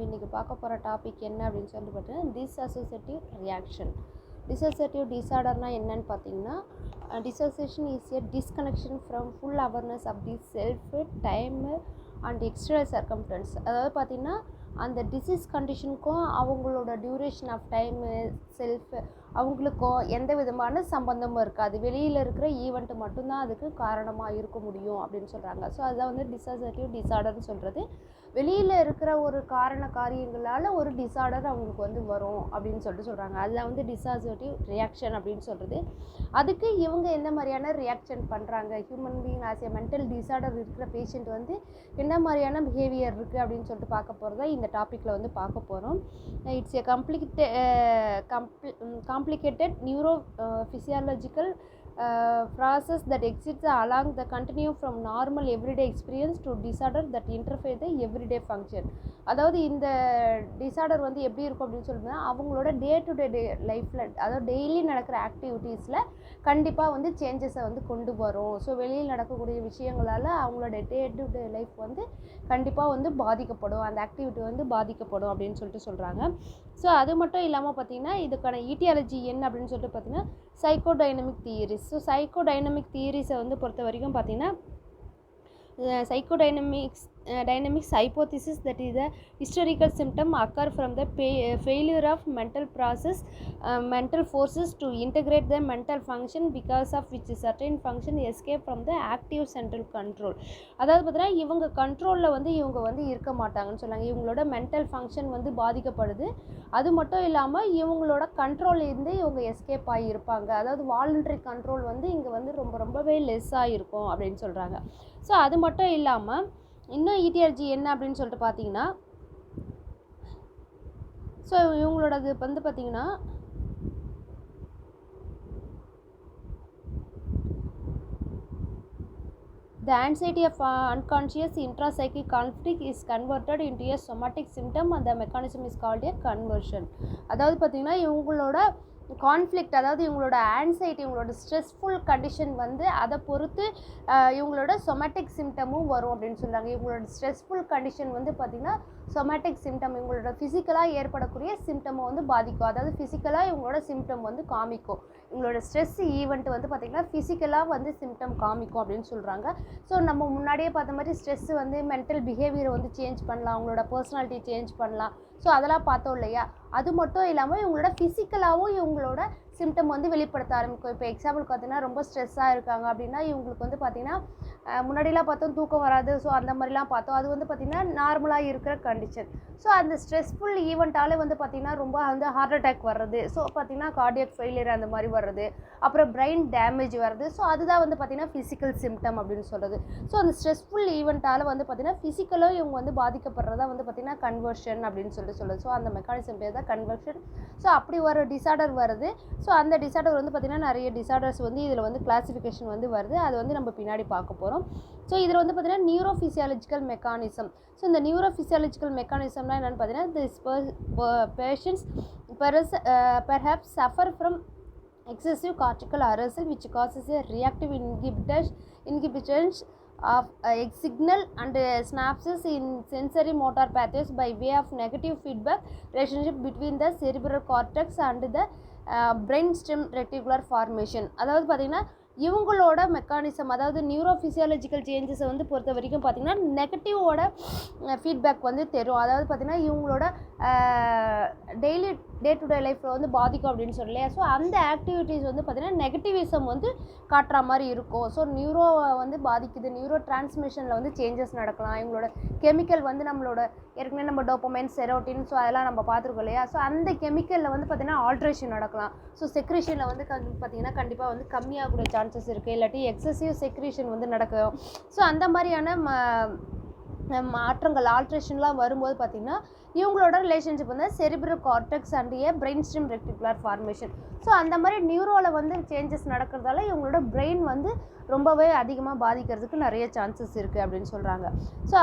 நம்ம இன்றைக்கி பார்க்க போகிற டாபிக் என்ன அப்படின்னு சொல்லிட்டு பார்த்தீங்கன்னா டிஸ்அசோசியேட்டிவ் ரியாக்ஷன். டிஸ்அசோசியேட்டிவ் டிஸார்டர்னால் என்னன்னு பார்த்தீங்கன்னா, dissociation is a disconnection from full awareness of the self, time and external circumstance. அதாவது பார்த்திங்கன்னா அந்த டிசீஸ் கண்டிஷனுக்கும் அவங்களோட டியூரேஷன் ஆஃப் டைமு, செல்ஃப் அவங்களுக்கும் எந்த விதமான சம்பந்தமும் இருக்காது. வெளியில் இருக்கிற ஈவெண்ட்டு மட்டும்தான் அதுக்கு காரணமாக இருக்க முடியும் அப்படின்னு சொல்கிறாங்க. ஸோ அதுதான் வந்து டிஸ்அசோசியேட்டிவ் டிஸார்டர்னு சொல்கிறது. வெளியில் இருக்கிற ஒரு காரண காரியங்களால் ஒரு டிஸார்டர் அவங்களுக்கு வந்து வரும் அப்படின்னு சொல்கிறாங்க. அதுதான் வந்து டிஸ்அசோசியேட்டிவ் ரியாக்ஷன் அப்படின்னு சொல்கிறது. அதுக்கு இவங்க எந்த மாதிரியான ரியாக்ஷன் பண்ணுறாங்க, human being as a mental disorder இருக்கிற பேஷண்ட் வந்து என்ன மாதிரியான பிஹேவியர் இருக்குது அப்படின்னு சொல்லிட்டு பார்க்க போகிறதா இந்த டாப்பிக்கில் வந்து பார்க்க போகிறோம். It's a complicated neurophysiological process that exists along the continuum from normal everyday experience to disorder that interfere the everyday function. அதாவது இந்த டிஸார்டர் வந்து எப்படி இருக்கும் அப்படின்னு சொல்லும்போது அவங்களோட டே டு டே லைஃப்பில், அதாவது டெய்லி நடக்கிற ஆக்டிவிட்டீஸில் கண்டிப்பாக வந்து சேஞ்சஸை வந்து கொண்டு வரும். ஸோ வெளியில் நடக்கக்கூடிய விஷயங்களால் அவங்களோட டே டு டே லைஃப் வந்து கண்டிப்பாக வந்து பாதிக்கப்படும், அந்த ஆக்டிவிட்டி வந்து பாதிக்கப்படும் அப்படின்னு சொல்கிறாங்க. ஸோ அது மட்டும் இல்லாமல் பார்த்திங்கன்னா இதுக்கான ஈட்டியாலஜி என்ன அப்படின்னு சொல்லிட்டு பார்த்திங்கன்னா சைக்கோடைனமிக் தியரிஸ். ஸோ சைக்கோடைனமிக் தியரிஸை வந்து பொறுத்த வரைக்கும் பார்த்திங்கன்னா psychodynamics hypothesis that is a historical symptom occur from the failure of mental forces to integrate the mental function because of which certain function escape from the active central control. அதாவது பார்த்தீங்கன்னா இவங்க கண்ட்ரோலில் வந்து இவங்க வந்து இருக்க மாட்டாங்கன்னு சொன்னாங்க. இவங்களோட மென்டல் ஃபங்க்ஷன் வந்து பாதிக்கப்படுது. அது மட்டும் இல்லாமல் இவங்களோட கண்ட்ரோல் இருந்து இவங்க எஸ்கேப் ஆகி இருப்பாங்க. அதாவது வாலண்டரி கண்ட்ரோல் வந்து இங்கே வந்து ரொம்பவே லெஸ்ஸாக இருக்கும் அப்படின்னு சொல்கிறாங்க. ஸோ அது மட்டும் இல்லாமல் இன்னும் ஈட்டியாலஜி என்ன அப்படின்னு சொல்லிட்டு பார்த்தீங்கன்னா, ஸோ இவங்களோடது வந்து பார்த்திங்கன்னா the anxiety of unconscious intrapsychic conflict is converted into a somatic symptom and the mechanism is called a conversion. அதாவது பார்த்திங்கன்னா இவங்களோட கான்ஃப்ளிக்ட், அதாவது இவங்களோட ஆன்சைட்டி, இவங்களோட ஸ்ட்ரெஸ்ஃபுல் கண்டிஷன் வந்து அதை பொறுத்து இவங்களோட சொமேட்டிக் சிம்டமும் வரும் அப்படின்னு சொல்கிறாங்க. இவங்களோட ஸ்ட்ரெஸ்ஃபுல் கண்டிஷன் வந்து பார்த்திங்கன்னா சொமேட்டிக் சிம்டம், இவங்களோட ஃபிசிக்கலாக ஏற்படக்கூடிய சிம்டமை வந்து பாதிக்கும். அதாவது ஃபிசிக்கலாக இவங்களோட சிம்டம் வந்து காமிக்கும். இவங்களோட ஸ்ட்ரெஸ் ஈவெண்ட் வந்து பார்த்திங்கன்னா ஃபிசிக்கலாக வந்து சிம்டம் காமிக்கும் அப்படின்னு சொல்கிறாங்க. ஸோ நம்ம முன்னாடியே பார்த்த மாதிரி ஸ்ட்ரெஸ் வந்து மென்டல் பிஹேவியரை வந்து சேஞ்ச் பண்ணலாம், அவங்களோட பர்சனாலிட்டி சேஞ்ச் பண்ணலாம். ஸோ அதெல்லாம் பார்த்தோம் இல்லையா. அது மட்டும் இல்லாமல் இவங்களோட ஃபிசிக்கலாகவும் இவங்களோட சிம்டம் வந்து வெளிப்படுத்த ஆரம்பிக்கும். இப்போ எக்ஸாம்பிள் பார்த்தீங்கன்னா ரொம்ப ஸ்ட்ரெஸ்ஸாக இருக்காங்க அப்படின்னா இவங்களுக்கு வந்து பார்த்திங்கன்னா முன்னாடிலாம் பார்த்தோம் தூக்கம் வராது. ஸோ அந்த மாதிரிலாம் பார்த்தோம். அது வந்து பார்த்திங்கன்னா நார்மலாக இருக்கிற கண்டிஷன். ஸோ அந்த ஸ்ட்ரெஸ்ஃபுல் ஈவெண்ட்டாலே வந்து பார்த்திங்கன்னா ரொம்ப வந்து ஹார்ட் அட்டாக் வர்றது, ஸோ பார்த்திங்கன்னா கார்டியக் ஃபெயிலியர் அந்த மாதிரி வர்றது, அப்புறம் பிரெயின் டேமேஜ் வருது. ஸோ அதுதான் வந்து பார்த்திங்கன்னா ஃபிசிக்கல் சிம்டம் அப்படின்னு சொல்கிறது. ஸோ அந்த ஸ்ட்ரெஸ்ஃபுல் ஈவெண்ட்டால் வந்து பார்த்திங்கன்னா ஃபிசிக்கலாக இவங்க வந்து பாதிக்கப்படுறதா வந்து பார்த்திங்கன்னா கன்வர்ஷன் அப்படின்னு சொல்லுது. ஸோ அந்த மெக்கானிசம் பேர் தான் கன்வர்ஷன். ஸோ அப்படி ஒரு டிஸார்டர் வருது. ஸோ அந்த டிஸார்டர் வந்து பார்த்திங்கன்னா நிறைய டிஸார்டர்ஸ் வந்து இதில் வந்து கிளாசிஃபிகேஷன் வந்து வருது. அது வந்து நம்ம பின்னாடி பார்க்க போகிறோம். ஸோ இதில் வந்து பார்த்திங்கன்னா நியூரோஃபிசியாலஜிக்கல் மெக்கானிசம். ஸோ இந்த நியூரோஃபிசியாலஜிக்கல் மெக்கானிசம்னா என்னென்னு பார்த்தீங்கன்னா this patients perhaps suffer from excessive cortical arousal which causes a reactive inhibitions of signal and synapses in sensory motor pathways by way of negative feedback relationship between the cerebral cortex and the brainstem reticular formation. அதாவது பார்த்திங்கன்னா இவங்களோட mechanism, அதாவது நியூரோஃபிசியாலஜிக்கல் சேஞ்சஸை வந்து பொறுத்த வரைக்கும் பார்த்திங்கன்னா நெகட்டிவோட feedback வந்து தரும். அதாவது பார்த்திங்கன்னா இவங்களோட டெய்லி டே டு டே லைஃப்பில் வந்து பாதிக்கும் அப்படின்னு சொல்லலையா. ஸோ அந்த ஆக்டிவிட்டீஸ் வந்து பார்த்திங்கன்னா நெகட்டிவிசம் வந்து காட்டுற மாதிரி இருக்கும். ஸோ நியூரோவை வந்து பாதிக்குது, நியூரோ டிரான்ஸ்மிஷனில் வந்து சேஞ்சஸ் நடக்கலாம். இவங்களோட கெமிக்கல் வந்து நம்மளோட ஏற்கனவே நம்ம டோபமைன், செரோட்டின், ஸோ அதெல்லாம் நம்ம பார்த்துருக்கோம் இல்லையா. ஸோ அந்த கெமிக்கலில் வந்து பார்த்திங்கன்னா ஆல்ட்ரேஷன் நடக்கலாம். ஸோ செக்ரீஷனில் வந்து பார்த்திங்கன்னா கண்டிப்பாக வந்து கம்மியாகக்கூடிய சான்சஸ் இருக்குது, இல்லாட்டி எக்ஸசிவ் செக்ரீஷன் வந்து நடக்கும். ஸோ அந்த மாதிரியான மாற்றங்கள் ஆல்ட்ரேஷன்லாம் வரும்போது பார்த்திங்கன்னா இவங்களோட ரிலேஷன்ஷிப் வந்து cerebral cortex and brain stream reticular formation. So அந்த மாதிரி நியூரோவில் வந்து சேஞ்சஸ் நடக்கிறதால இவங்களோட பிரெயின் வந்து ரொம்பவே அதிகமாக பாதிக்கிறதுக்கு நிறைய சான்சஸ் இருக்குது அப்படின்னு சொல்கிறாங்க. ஸோ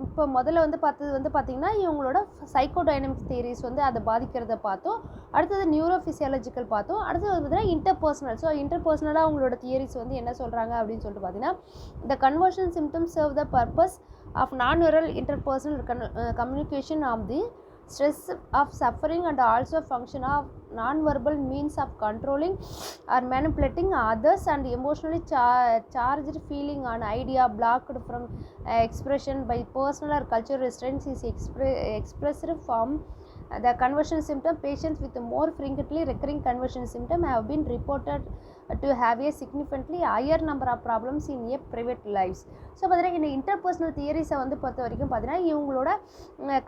இப்போ முதல்ல வந்து பார்த்தது வந்து பார்த்திங்கன்னா இவங்களோட சைக்கோடைனமிக்ஸ் தியரிஸ் வந்து அதை பாதிக்கிறத பார்த்தோம். அடுத்தது நியூரோஃபிசியாலஜிக்கல் பார்த்தோம். அடுத்தது பார்த்திங்கன்னா இன்டர்பர்சனல். ஸோ இன்டர்பர்சனலாக அவங்களோட தியரிஸ் வந்து என்ன சொல்கிறாங்க அப்படின்னு சொல்லிட்டு பார்த்திங்கன்னா the conversion symptoms serve the purpose of non-verbal interpersonal communication of the stress of suffering and also function of non-verbal means of controlling or manipulating others and emotionally charged feeling on idea blocked from expression by personal or cultural restraints is expressed from the conversion symptom. Patients with more frequently recurring conversion symptom have been reported to have a significantly higher number of problems in a private lives. So பார்த்தீங்கன்னா இந்த interpersonal தியரிஸை வந்து பொறுத்த வரைக்கும் பார்த்தீங்கன்னா இவங்களோட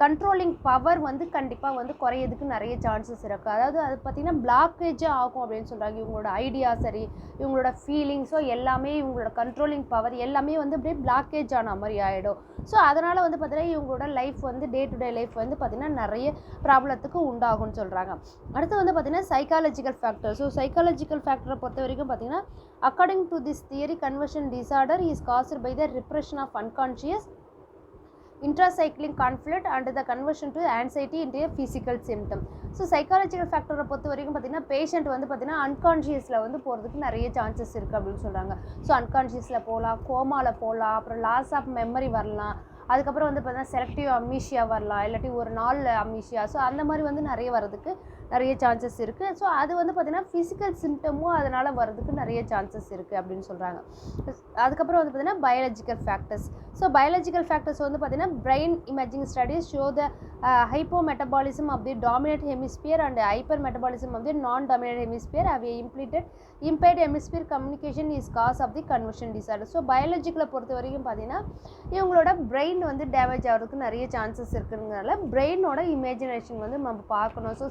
controlling power வந்து கண்டிப்பாக வந்து குறையிறதுக்கு நிறைய சான்சஸ் இருக்குது. அதாவது அது பார்த்திங்கன்னா பிளாக்கேஜாக ஆகும் அப்படின்னு சொல்கிறாங்க. இவங்களோட ஐடியா சரி, இவங்களோட ஃபீலிங்ஸோ எல்லாமே, இவங்களோட கண்ட்ரோலிங் பவர் எல்லாமே வந்து அப்படியே பிளாக்கேஜ் ஆன மாதிரி ஆகிடும். ஸோ அதனால் வந்து பார்த்திங்கன்னா இவங்களோட லைஃப் வந்து டே டு டே லைஃப் வந்து பார்த்திங்கன்னா நிறைய ப்ராப்ளத்துக்கு உண்டாகும்னு சொல்கிறாங்க. அடுத்து வந்து பார்த்திங்கன்னா சைக்காலஜிக்கல் ஃபேக்டர். ஸோ சைக்காலஜிக்கல் ஃபேக்டரை பொறுத்த வரைக்கும் பார்த்திங்கன்னா according to this theory conversion disorder is caused by the repression of unconscious intracyclic conflict and the conversion to anxiety into a physical symptom. So psychological ஃபேக்டரை பொறுத்த வரைக்கும் பார்த்திங்கன்னா பேஷண்ட் வந்து பார்த்திங்கன்னா அன்கான்ஷியஸில் வந்து போகிறதுக்கு நிறைய சான்சஸ் இருக்குது அப்படின்னு சொல்கிறாங்க. ஸோ அன்கான்ஷியஸில் போகலாம், கோமாவில் போகலாம், அப்புறம் லாஸ் ஆஃப் மெமரி வரலாம், அதுக்கப்புறம் வந்து பார்த்தீங்கன்னா செலக்டிவ் அம்னீஷியா வரலாம், இல்லாட்டி ஒரு நாள் அம்னீஷியா. ஸோ அந்த மாதிரி வந்து நிறைய வரதுக்கு நிறைய சான்சஸ் இருக்குது. ஸோ அது வந்து பார்த்திங்கன்னா ஃபிசிக்கல் சிம்டமும் அதனால் வரதுக்கு நிறைய சான்சஸ் இருக்குது அப்படின்னு சொல்கிறாங்க. அதுக்கப்புறம் வந்து பார்த்திங்கன்னா biological factors. So biological factors வந்து பார்த்திங்கன்னா brain imaging studies show the hypometabolism of the dominant hemisphere and hypermetabolism of the non-dominant hemisphere have impaired hemisphere communication is cause of the conversion disorder. So பயாலஜிக்கலை பொறுத்த வரைக்கும் பார்த்திங்கன்னா இவங்களோட brain வந்து damage ஆகிறதுக்கு நிறைய சான்சஸ் இருக்குங்கிறனால பிரெயினோட இமேஜினேஷன் வந்து நம்ம பார்க்கணும். ஸோ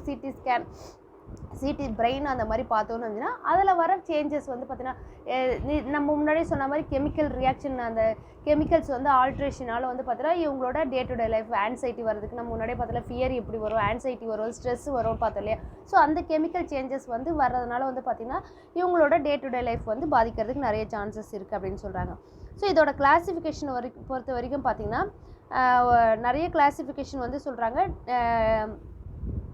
சிடி பிரெயின் அந்த மாதிரி பார்த்தோன்னு வந்துன்னா அதில் வர சேஞ்சஸ் வந்து பார்த்திங்கன்னா நம்ம முன்னாடியே சொன்ன மாதிரி கெமிக்கல் ரியாக்ஷன், அந்த கெமிக்கல்ஸ் வந்து ஆல்ட்ரேஷனால் வந்து பார்த்தீங்கன்னா இவங்களோட day to day life anxiety வரதுக்கு நம்ம முன்னாடியே பார்த்தோம்ல ஃபியர் எப்படி வரும், ஆன்சைட்டி வரும், ஸ்ட்ரெஸ் வரும் பார்த்தோம் இல்லையா. ஸோ அந்த கெமிக்கல் சேஞ்சஸ் வந்து வர்றதுனால வந்து பார்த்திங்கன்னா இவங்களோட டே டு டே லைஃப் வந்து பாதிக்கிறதுக்கு நிறைய சான்சஸ் இருக்குது அப்படின்னு சொல்கிறாங்க. ஸோ இதோட கிளாசிஃபிகேஷன் பொறுத்த வரைக்கும் பார்த்திங்கன்னா நிறைய கிளாசிஃபிகேஷன் வந்து சொல்கிறாங்க.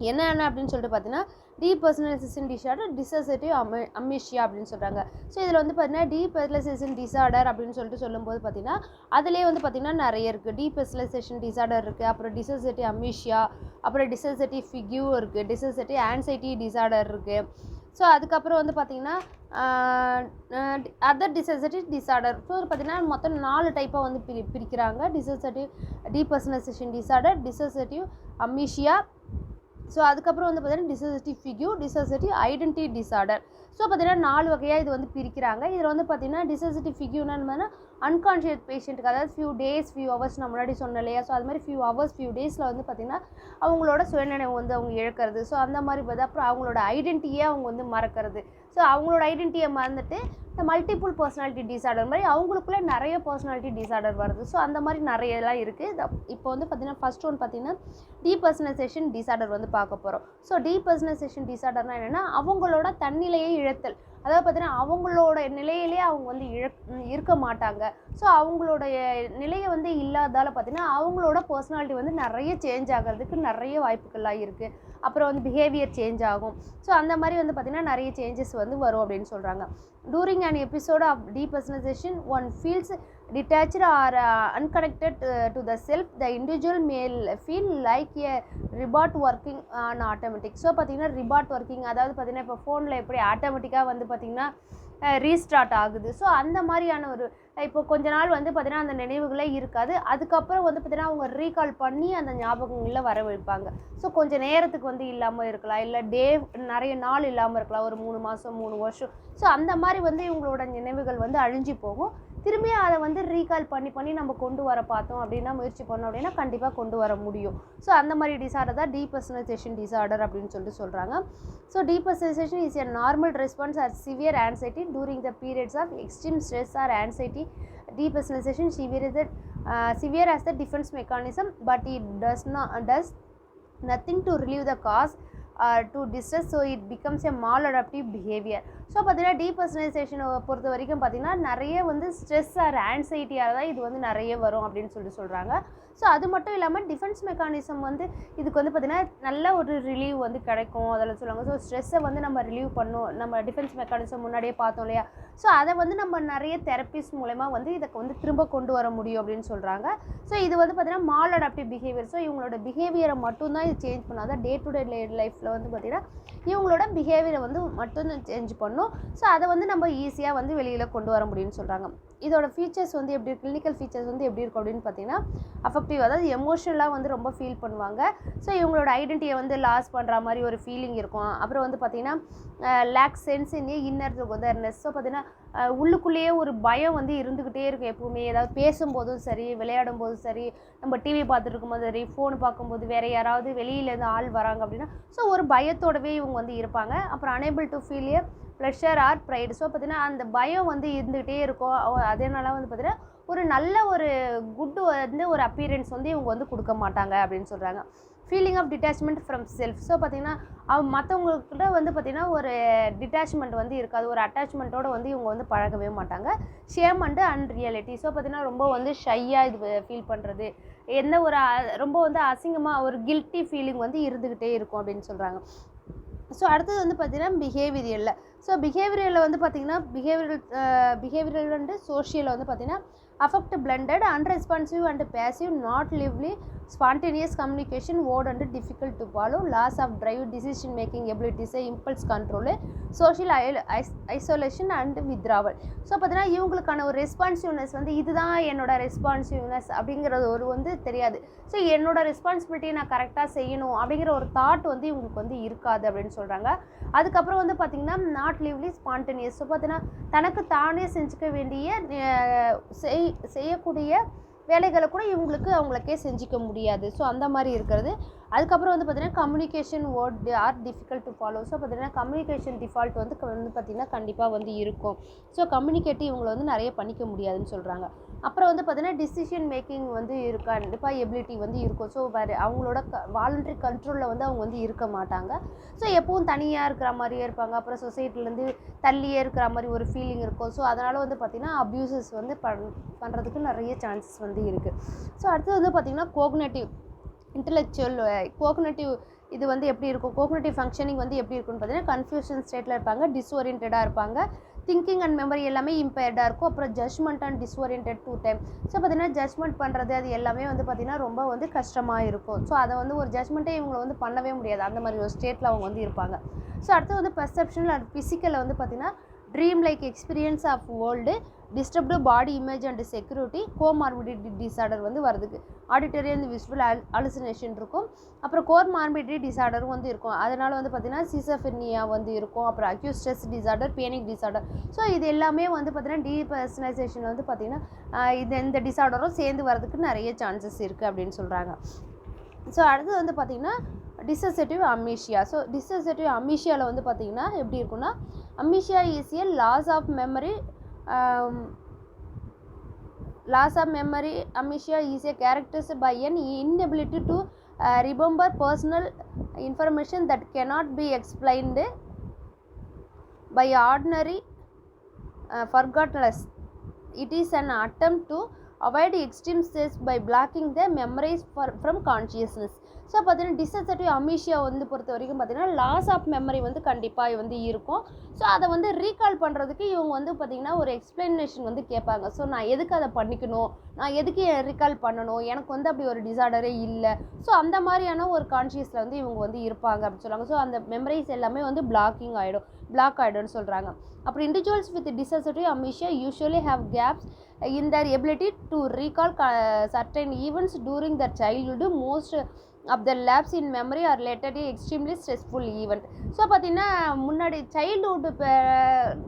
என்ன அப்படின்னு சொல்லிட்டு பார்த்தீங்கன்னா டீபர்சனலைசேஷன் டிசார்டர், டிசோசியேட்டிவ் அம்னீஷியா அப்படின்னு சொல்கிறாங்க. ஸோ இதில் வந்து பார்த்தீங்கன்னா டீபர்சனலைசேஷன் டிசார்டர் அப்படின்னு சொல்லிட்டு சொல்லும்போது பார்த்தீங்கன்னா அதிலே வந்து பார்த்திங்கன்னா நிறைய இருக்குது. டீபர்சனலைசேஷன் டிசார்டர் இருக்குது, அப்புறம் டிசோசியேட்டிவ் அம்னீஷியா, அப்புறம் டிசோசியேட்டிவ் ஃபிக்யூ இருக்குது, டிசோசியேட்டிவ் ஆன்சைட்டி டிசார்டர் இருக்குது. ஸோ அதுக்கப்புறம் வந்து பார்த்திங்கன்னா அதர் டிசோசியேட்டிவ் டிசார்டர். ஸோ பார்த்திங்கன்னா மொத்தம் 4 டைப்பாக வந்து பிரிக்கிறாங்க. Dissociative depersonalization disorder, dissociative amnesia, so அதுக்கப்புறம் வந்து பார்த்திங்கன்னா dissociative fugue, dissociative identity disorder. So பார்த்திங்கன்னா 4 வகையாக இது வந்து பிரிக்கிறாங்க. இதில் வந்து பார்த்திங்கன்னா டிசோசியேட்டிவ் ஃபிக்யூனா என்னன்னா அன்கான்ஷியஸ் பேஷண்ட்டுக்கு, அதாவது ஃபியூ டேஸ் ஃபியூ ஹவர்ஸ் நான் முன்னாடி சொன்னேன் இல்லையா. ஸோ அது மாதிரி ஃபியூ ஹவர்ஸ் ஃபியூ டேஸில் வந்து பார்த்திங்கன்னா அவங்களோட சுயநினைவு வந்து அவங்க இழக்கிறது. ஸோ அந்த மாதிரி பார்த்து அப்புறம் அவங்களோட ஐடென்டிட்டியே அவங்க வந்து மறக்கிறது. ஸோ அவங்களோட ஐடென்டிட்டியை மறந்துட்டு இந்த மல்டிபிள் பர்சனாலிட்டி டிசார்டர் மாதிரி அவங்களுக்குள்ளே நிறைய பர்சனாலிட்டி டிசார்டர் வருது. ஸோ அந்த மாதிரி நிறையலாம் இருக்குது. இப்போ வந்து பார்த்திங்கன்னா ஃபர்ஸ்ட் ஒன் பார்த்திங்கன்னா டீபர்சனலைசேஷன் டிசார்டர் வந்து பார்க்க போகிறோம். ஸோ டீபர்சனலைசேஷன் டிசார்டர்னால் என்னென்னா அவங்களோட தன்னிலையை இழத்தல், அதாவது பார்த்திங்கன்னா அவங்களோட நிலையிலே அவங்க வந்து இருக்க மாட்டாங்க. ஸோ அவங்களுடைய நிலையை வந்து இல்லாதால் பார்த்திங்கன்னா அவங்களோட பர்சனாலிட்டி வந்து நிறைய சேஞ்ச் ஆகிறதுக்கு நிறைய வாய்ப்புகள்லாம் இருக்குது. அப்புறம் வந்து பிஹேவியர் சேஞ்ச் ஆகும். ஸோ அந்த மாதிரி வந்து பார்த்திங்கன்னா நிறைய சேஞ்சஸ் வந்து வரும் அப்படின்னு சொல்கிறாங்க. During an episode of depersonalization one feels detached or unconnected to the self, the individual may feel like a robot working on automatic. So பார்த்திங்கன்னா ரிபாட் ஒர்க்கிங், அதாவது பார்த்திங்கன்னா இப்போ ஃபோனில் எப்படி ஆட்டோமேட்டிக்காக வந்து பார்த்திங்கன்னா ரீஸ்டார்ட் ஆகுது. ஸோ அந்த மாதிரியான ஒரு இப்போ கொஞ்ச நாள் வந்து பார்த்திங்கன்னா அந்த நினைவுகளே இருக்காது. அதுக்கப்புறம் வந்து பார்த்திங்கன்னா அவங்க ரீகால் பண்ணி அந்த ஞாபகங்களில் வர வைப்பாங்க. ஸோ கொஞ்சம் நேரத்துக்கு வந்து இல்லாமல் இருக்கலாம், இல்லை நிறைய நாள் இல்லாமல் இருக்கலாம், ஒரு 3 மாதம் 3 வருஷம். ஸோ அந்த மாதிரி வந்து இவங்களோட நினைவுகள் வந்து அழிஞ்சு போகும். திரும்பி அதை வந்து ரீகால் பண்ணி நம்ம கொண்டு வர பார்த்தோம் அப்படின்னா, முயற்சி பண்ணோம் அப்படின்னா கண்டிப்பாக கொண்டு வர முடியும். ஸோ அந்த மாதிரி டிசார்டர் தான் டீபர்சனலைசேஷன் டிசார்டர் அப்படின்னு சொல்லிட்டு சொல்கிறாங்க. So depersonalization is a normal response or severe anxiety during the periods of extreme stress or anxiety. Depersonalization severe as the defense mechanism, but it does nothing to relieve the cause to distress, so it becomes a maladaptive behavior. So பார்த்தீங்கன்னா டீபர்சனலைசேஷனை பொறுத்த வரைக்கும் பார்த்திங்கன்னா நிறைய வந்து stress R ஆன்சைட்டியாக தான் இது வந்து நிறைய வரும் அப்படின்னு சொல்கிறாங்க. ஸோ அது மட்டும் இல்லாமல் டிஃபென்ஸ் மெக்கானிசம் வந்து இதுக்கு வந்து பார்த்திங்கன்னா நல்ல ஒரு ரிலீவ் வந்து கிடைக்கும் அதில் சொல்லுவாங்க. ஸோ ஸ்ட்ரெஸ்ஸை வந்து நம்ம ரிலீவ் பண்ணும், நம்ம டிஃபென்ஸ் மெக்கானிசம் முன்னாடியே பார்த்தோம் இல்லையா. ஸோ அதை வந்து நம்ம நிறைய தெரப்பிஸ் மூலமா வந்து இதை வந்து திரும்ப கொண்டு வர முடியும் அப்படின்னு சொல்கிறாங்க. ஸோ இது வந்து பார்த்திங்கன்னா மால் அடாப்டிவ் பிஹேவியர். ஸோ இவங்களோட பிஹேவியரை மட்டும்தான் இது சேஞ்ச் பண்ணாத டே டு டே லைஃப்பில் வந்து பார்த்திங்கன்னா இவங்களோட பிஹேவியரை வந்து மட்டும்தான் சேஞ்ச் பண்ணும். ஸோ அதை வந்து நம்ம ஈஸியாக வந்து வெளியில் கொண்டு வர முடியும்னு சொல்கிறாங்க. இதோட ஃபீச்சர்ஸ் வந்து எப்படி, கிளினிக்கல் ஃபீச்சர்ஸ் வந்து எப்படி இருக்கும் அப்படின்னு பார்த்தீங்கன்னா அஃபெக்டிவ், அதாவது எமோஷனலாக வந்து ரொம்ப ஃபீல் பண்ணுவாங்க. ஸோ இவங்களோட ஐடென்டிட்டியை வந்து லாஸ் பண்ணுற மாதிரி ஒரு ஃபீலிங் இருக்கும். அப்புறம் வந்து பார்த்திங்கன்னா லேக் சென்ஸ் இன் இன்னர் டுகெதர்னஸ். ஸோ பார்த்திங்கன்னா உள்ளுக்குள்ளேயே ஒரு பயம் வந்து இருந்துக்கிட்டே இருக்கும் எப்போவுமே. ஏதாவது பேசும்போதும் சரி, விளையாடும் போதும் சரி, நம்ம டிவி பார்த்துட்டு இருக்கும்போது சரி, ஃபோன் பார்க்கும்போது வேறு யாராவது வெளியிலேருந்து ஆள் வராங்க அப்படின்னா ஸோ ஒரு பயத்தோடவே இவங்க வந்து இருப்பாங்க. அப்புறம் unable to feel a pleasure or pride. So பார்த்திங்கன்னா அந்த பயம் வந்து இருந்துகிட்டே இருக்கும். அதனால வந்து பார்த்திங்கன்னா ஒரு நல்ல ஒரு குட் வந்து ஒரு அப்பியரன்ஸ் வந்து இவங்க வந்து கொடுக்க மாட்டாங்க அப்படின்னு சொல்கிறாங்க. Feeling of detachment from self. So பார்த்திங்கன்னா மற்றவங்கக்கிட்ட வந்து பார்த்திங்கன்னா ஒரு டிட்டாச்மெண்ட் வந்து இருக்காது, ஒரு அட்டாச்மெண்ட்டோடு வந்து இவங்க வந்து பழகவே மாட்டாங்க. Shame and அன்ரியாலிட்டி. ஸோ பார்த்திங்கன்னா ரொம்ப வந்து ஷையாக இது ஃபீல் பண்ணுறது, எந்த ஒரு ரொம்ப வந்து அசிங்கமாக ஒரு கில்ட்டி ஃபீலிங் வந்து இருந்துக்கிட்டே இருக்கும் அப்படின்னு சொல்கிறாங்க. ஸோ அடுத்தது வந்து பார்த்திங்கன்னா பிஹேவியரில். ஸோ பிஹேவியரில் வந்து பார்த்திங்கன்னா பிஹேவியரல் அண்டு சோஷியலில் வந்து பார்த்திங்கன்னா affect blended, unresponsive and passive, not lively, spontaneous communication, word and difficult to follow, loss of drive, decision making abilities, impulse control, social isolation and withdrawal. So பார்த்தீங்கன்னா இவங்களுக்கான ஒரு ரெஸ்பான்சிவ்னஸ் வந்து இதுதான் என்னோட ரெஸ்பான்சிவ்னஸ் அப்படிங்கிறது ஒரு வந்து தெரியாது. ஸோ என்னோட ரெஸ்பான்சிபிலிட்டி நான் கரெக்டாக செய்யணும் அப்படிங்கிற ஒரு தாட் வந்து இவங்களுக்கு வந்து இருக்காது அப்படின்னு சொல்கிறாங்க. அதுக்கப்புறம் வந்து பார்த்திங்கன்னா நாட் லிவ்லி ஸ்பான்டேனியஸ். ஸோ பார்த்தீங்கன்னா தனக்கு தானே செஞ்சுக்க வேண்டிய செய்யக்கூடிய வேலைகளை கூட இவங்களுக்கு அவங்களுக்கே செஞ்சிக்க முடியாது. ஸோ அந்த மாதிரி இருக்கிறது. அதுக்கப்புறம் வந்து பார்த்திங்கன்னா communication word are difficult to follow. So பார்த்திங்கன்னா கம்யூனிகேஷன் டிஃபால்ட் வந்து பார்த்திங்கன்னா கண்டிப்பாக வந்து இருக்கும். ஸோ கம்யூனிகேட்டிவ் இவங்களை வந்து நிறைய பண்ணிக்க முடியாதுன்னு சொல்கிறாங்க. அப்புறம் வந்து பார்த்திங்கன்னா டிசிஷன் மேக்கிங் வந்து கண்டிப்பாக எபிலிட்டி வந்து இருக்கும். ஸோ வேறு அவங்களோட வாலண்டரி கண்ட்ரோலில் வந்து அவங்க வந்து இருக்க மாட்டாங்க. ஸோ எப்பவும் தனியாக இருக்கிற மாதிரியே இருப்பாங்க. அப்புறம் சொசைட்டிலேருந்து தள்ளியே இருக்கிற மாதிரி ஒரு ஃபீலிங் இருக்கும். ஸோ அதனால் வந்து பார்த்திங்கன்னா அப்யூசஸ் வந்து பண்ணுறதுக்கு நிறைய சான்சஸ் வந்து இருக்குது. ஸோ அடுத்தது வந்து பார்த்திங்கன்னா கோக்னேட்டிவ் இன்டெலெக்சுவல் கோக்னேட்டிவ் இது வந்து எப்படி இருக்கும், கோக்னேட்டிவ் ஃபங்க்ஷனிங் வந்து எப்படி இருக்குன்னு பார்த்தீங்கன்னா கன்ஃபியூஷன் ஸ்டேட்டில் இருப்பாங்க, டிஸ்ஓரியன்டாக இருப்பாங்க, திங்கிங் அண்ட் மெமரி எல்லாமே இம்பேர்டாக இருக்கும். அப்புறம் judgement and disorient to time. So பார்த்திங்கன்னா ஜட்ஜ்மெண்ட் பண்ணுறது அது எல்லாமே வந்து பார்த்திங்கன்னா ரொம்ப வந்து கஷ்டமாக இருக்கும். ஸோ அதை வந்து ஒரு ஜட்ஜ்மெண்ட்டே இவங்களை வந்து பண்ணவே முடியாது, அந்த மாதிரி ஒரு ஸ்டேட்டில் அவங்க வந்து இருப்பாங்க. ஸோ அடுத்து வந்து பெர்செப்ஷனல் அண்ட் ஃபிசிக்கலில் வந்து பார்த்திங்கன்னா dream like experience of world, disturbed body image and security, comorbidity disorder வந்து வருதுக்கு, ஆடிட்டரி அண்ட் விசுவல் அலுசினேஷன் இருக்கும். அப்புறம் கோமார்பிடிட்டி டிசார்டரும் வந்து இருக்கும். அதனால் வந்து பார்த்திங்கன்னா சிசோஃப்ரினியா வந்து இருக்கும். அப்புறம் acute stress disorder, panic disorder. So இது எல்லாமே வந்து பார்த்திங்கன்னா டீபர்சனைசேஷன் வந்து பார்த்திங்கன்னா இந்த டிசார்டரும் சேர்ந்து வரதுக்கு நிறைய சான்சஸ் இருக்குது அப்படின்னு சொல்கிறாங்க. ஸோ அடுத்து வந்து பார்த்திங்கன்னா டிசோசியேட்டிவ் அம்னீஷியா. ஸோ டிசோசியேட்டிவ் அம்னீஷியாவில் வந்து பார்த்திங்கன்னா எப்படி இருக்குன்னா amnesia is a loss of memory. Loss of memory amnesia is a characterized by an inability to remember personal information that cannot be explained by ordinary forgetfulness. It is an attempt to avoid extreme stress by blocking the memories from consciousness. So பார்த்தீங்கன்னா dissociative amnesia வந்து பொறுத்த வரைக்கும் பார்த்திங்கன்னா loss of memory வந்து கண்டிப்பாக வந்து இருக்கும். So அதை வந்து ரீகால் பண்ணுறதுக்கு இவங்க வந்து பார்த்திங்கன்னா ஒரு எக்ஸ்ப்ளனேஷன் வந்து கேட்பாங்க. ஸோ நான் எதுக்கு அதை பண்ணிக்கணும், நான் எதுக்கு ரீகால் பண்ணணும், எனக்கு வந்து அப்படி ஒரு டிசார்டரே இல்லை. ஸோ அந்த மாதிரியான ஒரு கான்ஷியஸில் வந்து இவங்க வந்து இருப்பாங்க அப்படின்னு சொல்லுவாங்க. ஸோ அந்த மெமரிஸ் எல்லாமே வந்து பிளாக் ஆகிடும்னு சொல்கிறாங்க. அப்புறம் individuals with dissociative amnesia usually have gaps in their ability to recall certain events during their childhood. Most of the lapse in memory are related extremely stressful event. So பார்த்திங்கன்னா முன்னாடி childhood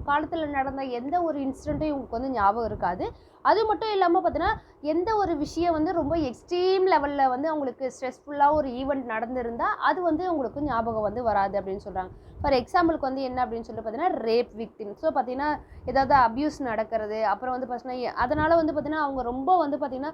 காலத்தில் நடந்த எந்த ஒரு இன்சிடெண்ட்டும் இவங்களுக்கு வந்து ஞாபகம் இருக்காது. அது மட்டும் இல்லாமல் பார்த்தீங்கன்னா எந்த ஒரு விஷயம் வந்து ரொம்ப எக்ஸ்ட்ரீம் லெவலில் வந்து அவங்களுக்கு ஸ்ட்ரெஸ்ஃபுல்லாக ஒரு ஈவெண்ட் நடந்திருந்தால் அது வந்து அவங்களுக்கு ஞாபகம் வந்து வராது அப்படின்னு சொல்கிறாங்க. ஃபார் எக்ஸாம்பிளுக்கு வந்து என்ன அப்படின்னு சொல்லி பார்த்தீங்கன்னா ரேப் விக்டிம். ஸோ பார்த்திங்கன்னா ஏதாவது அப்யூஸ் நடக்கிறது, அப்புறம் வந்து பார்த்தீங்கன்னா அதனால் வந்து பார்த்திங்கன்னா அவங்க ரொம்ப வந்து பார்த்திங்கன்னா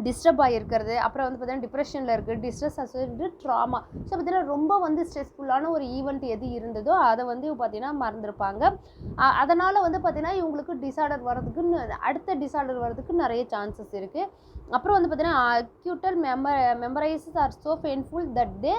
டிஸ்டர்ப் ஆகிருக்கிறது, அப்புறம் வந்து பார்த்தீங்கன்னா டிப்ரெஷனில் இருக்குது, டிஸ்ட்ரெஸ் அசோசியேட்டடு ட்ராமா. ஸோ பார்த்தீங்கன்னா ரொம்ப வந்து ஸ்ட்ரெஸ்ஃபுல்லான ஒரு ஈவெண்ட் எது இருந்ததோ அதை வந்து பார்த்தீங்கன்னா மறந்துருப்பாங்க. அதனால் வந்து பார்த்தீங்கன்னா இவங்களுக்கு டிஸார்டர் வரதுக்குன்னு அடுத்த டிஸார்டர் வரதுக்கு நிறைய சான்சஸ் இருக்குது. அப்புறம் வந்து பார்த்தீங்கன்னா actual memorises are so painful that they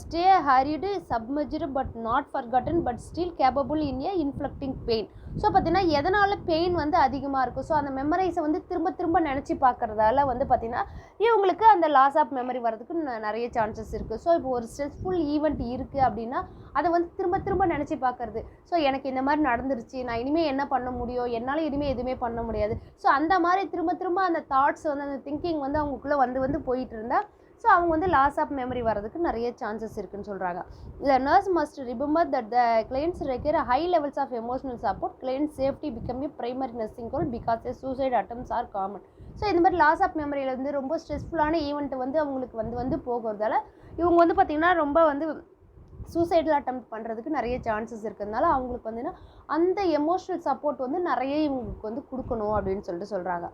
stay hurried submerged but not forgotten but still capable in a inflicting pain. So பார்த்தீங்கன்னா எதனால் பெயின் வந்து அதிகமாக இருக்கும், ஸோ அந்த மெமரைஸை வந்து திரும்ப திரும்ப நினச்சி பார்க்குறதால வந்து பார்த்திங்கன்னா இவங்களுக்கு அந்த லாஸ் ஆஃப் மெமரி வரதுக்கு நிறைய சான்சஸ் இருக்குது. ஸோ இப்போ ஒரு ஸ்ட்ரெஸ்ஃபுல் ஈவெண்ட் இருக்குது அப்படின்னா அதை வந்து திரும்ப திரும்ப நினச்சி பார்க்குறது. ஸோ எனக்கு இந்த மாதிரி நடந்துருச்சு, நான் இனிமேல் என்ன பண்ண முடியும், என்னால் இனிமேல் எதுவுமே பண்ண முடியாது. ஸோ அந்த மாதிரி திரும்ப திரும்ப அந்த தாட்ஸ் வந்து அந்த திங்கிங் வந்து அவங்களுக்குள்ளே வந்து போயிட்டு இருந்தால் ஸோ அவங்க வந்து லாஸ் ஆஃப் மெமரி வரதுக்கு நிறைய சான்சஸ் இருக்குன்னு சொல்கிறாங்க. The nurse must remember that the clients require high levels of emotional support. Client safety become a primary nursing goal because a suicide attempts are common. So இந்த மாதிரி loss of மெமரியிலேருந்து ரொம்ப ஸ்ட்ரெஸ்ஃபுல்லான event வந்து அவங்களுக்கு வந்து போகிறதால இவங்க வந்து பார்த்திங்கன்னா ரொம்ப வந்து சூசைடல் அட்டம் பண்ணுறதுக்கு நிறைய சான்சஸ் இருக்கிறதுனால அவங்களுக்கு வந்துன்னா அந்த எமோஷ்னல் சப்போர்ட் வந்து நிறைய இவங்களுக்கு வந்து கொடுக்கணும் அப்படின்னு சொல்கிறாங்க.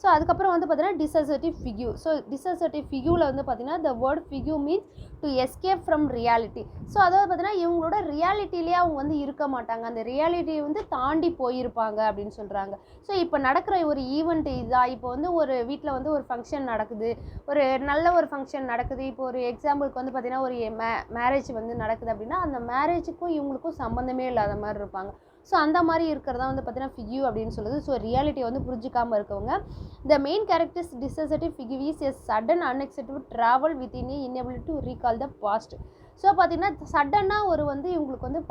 ஸோ அதுக்கப்புறம் வந்து பார்த்தீங்கன்னா டிசோசியேட்டிவ் ஃபிக்யூ. ஸோ டிசோசியேட்டிவ் ஃபிக்யூவில் வந்து பார்த்தீங்கன்னா the word fugue means to escape from reality. So அதாவது பார்த்தீங்கன்னா இவங்களோட ரியாலிட்டிலேயே அவங்க வந்து இருக்க மாட்டாங்க, அந்த ரியாலிட்டியை வந்து தாண்டி போயிருப்பாங்க அப்படின்னு சொல்கிறாங்க. ஸோ இப்போ நடக்கிற ஒரு ஈவெண்ட் இதுதான், இப்போ வந்து ஒரு வீட்டில் வந்து ஒரு ஃபங்க்ஷன் நடக்குது, ஒரு நல்ல ஒரு ஃபங்க்ஷன் நடக்குது. இப்போ ஒரு எக்ஸாம்பிளுக்கு வந்து பார்த்திங்கன்னா ஒரு மேரேஜ் வந்து நடக்குது அப்படின்னா அந்த மேரேஜுக்கும் இவங்களுக்கும் சம்மந்தமே இல்லாத மாதிரி இருப்பாங்க. ஸோ அந்த மாதிரி இருக்கிறதா வந்து பார்த்தீங்கன்னா ஃபிக்யூ அப்படின்னு சொல்லுது. ஸோ ரியாலிட்டியை வந்து புரிஞ்சிக்காமல் இருக்கவங்க. The main characters dissociative fugue is a sudden unexpected travel within inability to recall the past. So பார்த்தீங்கன்னா சடனாக ஒரு வந்து இவங்களுக்கு வந்து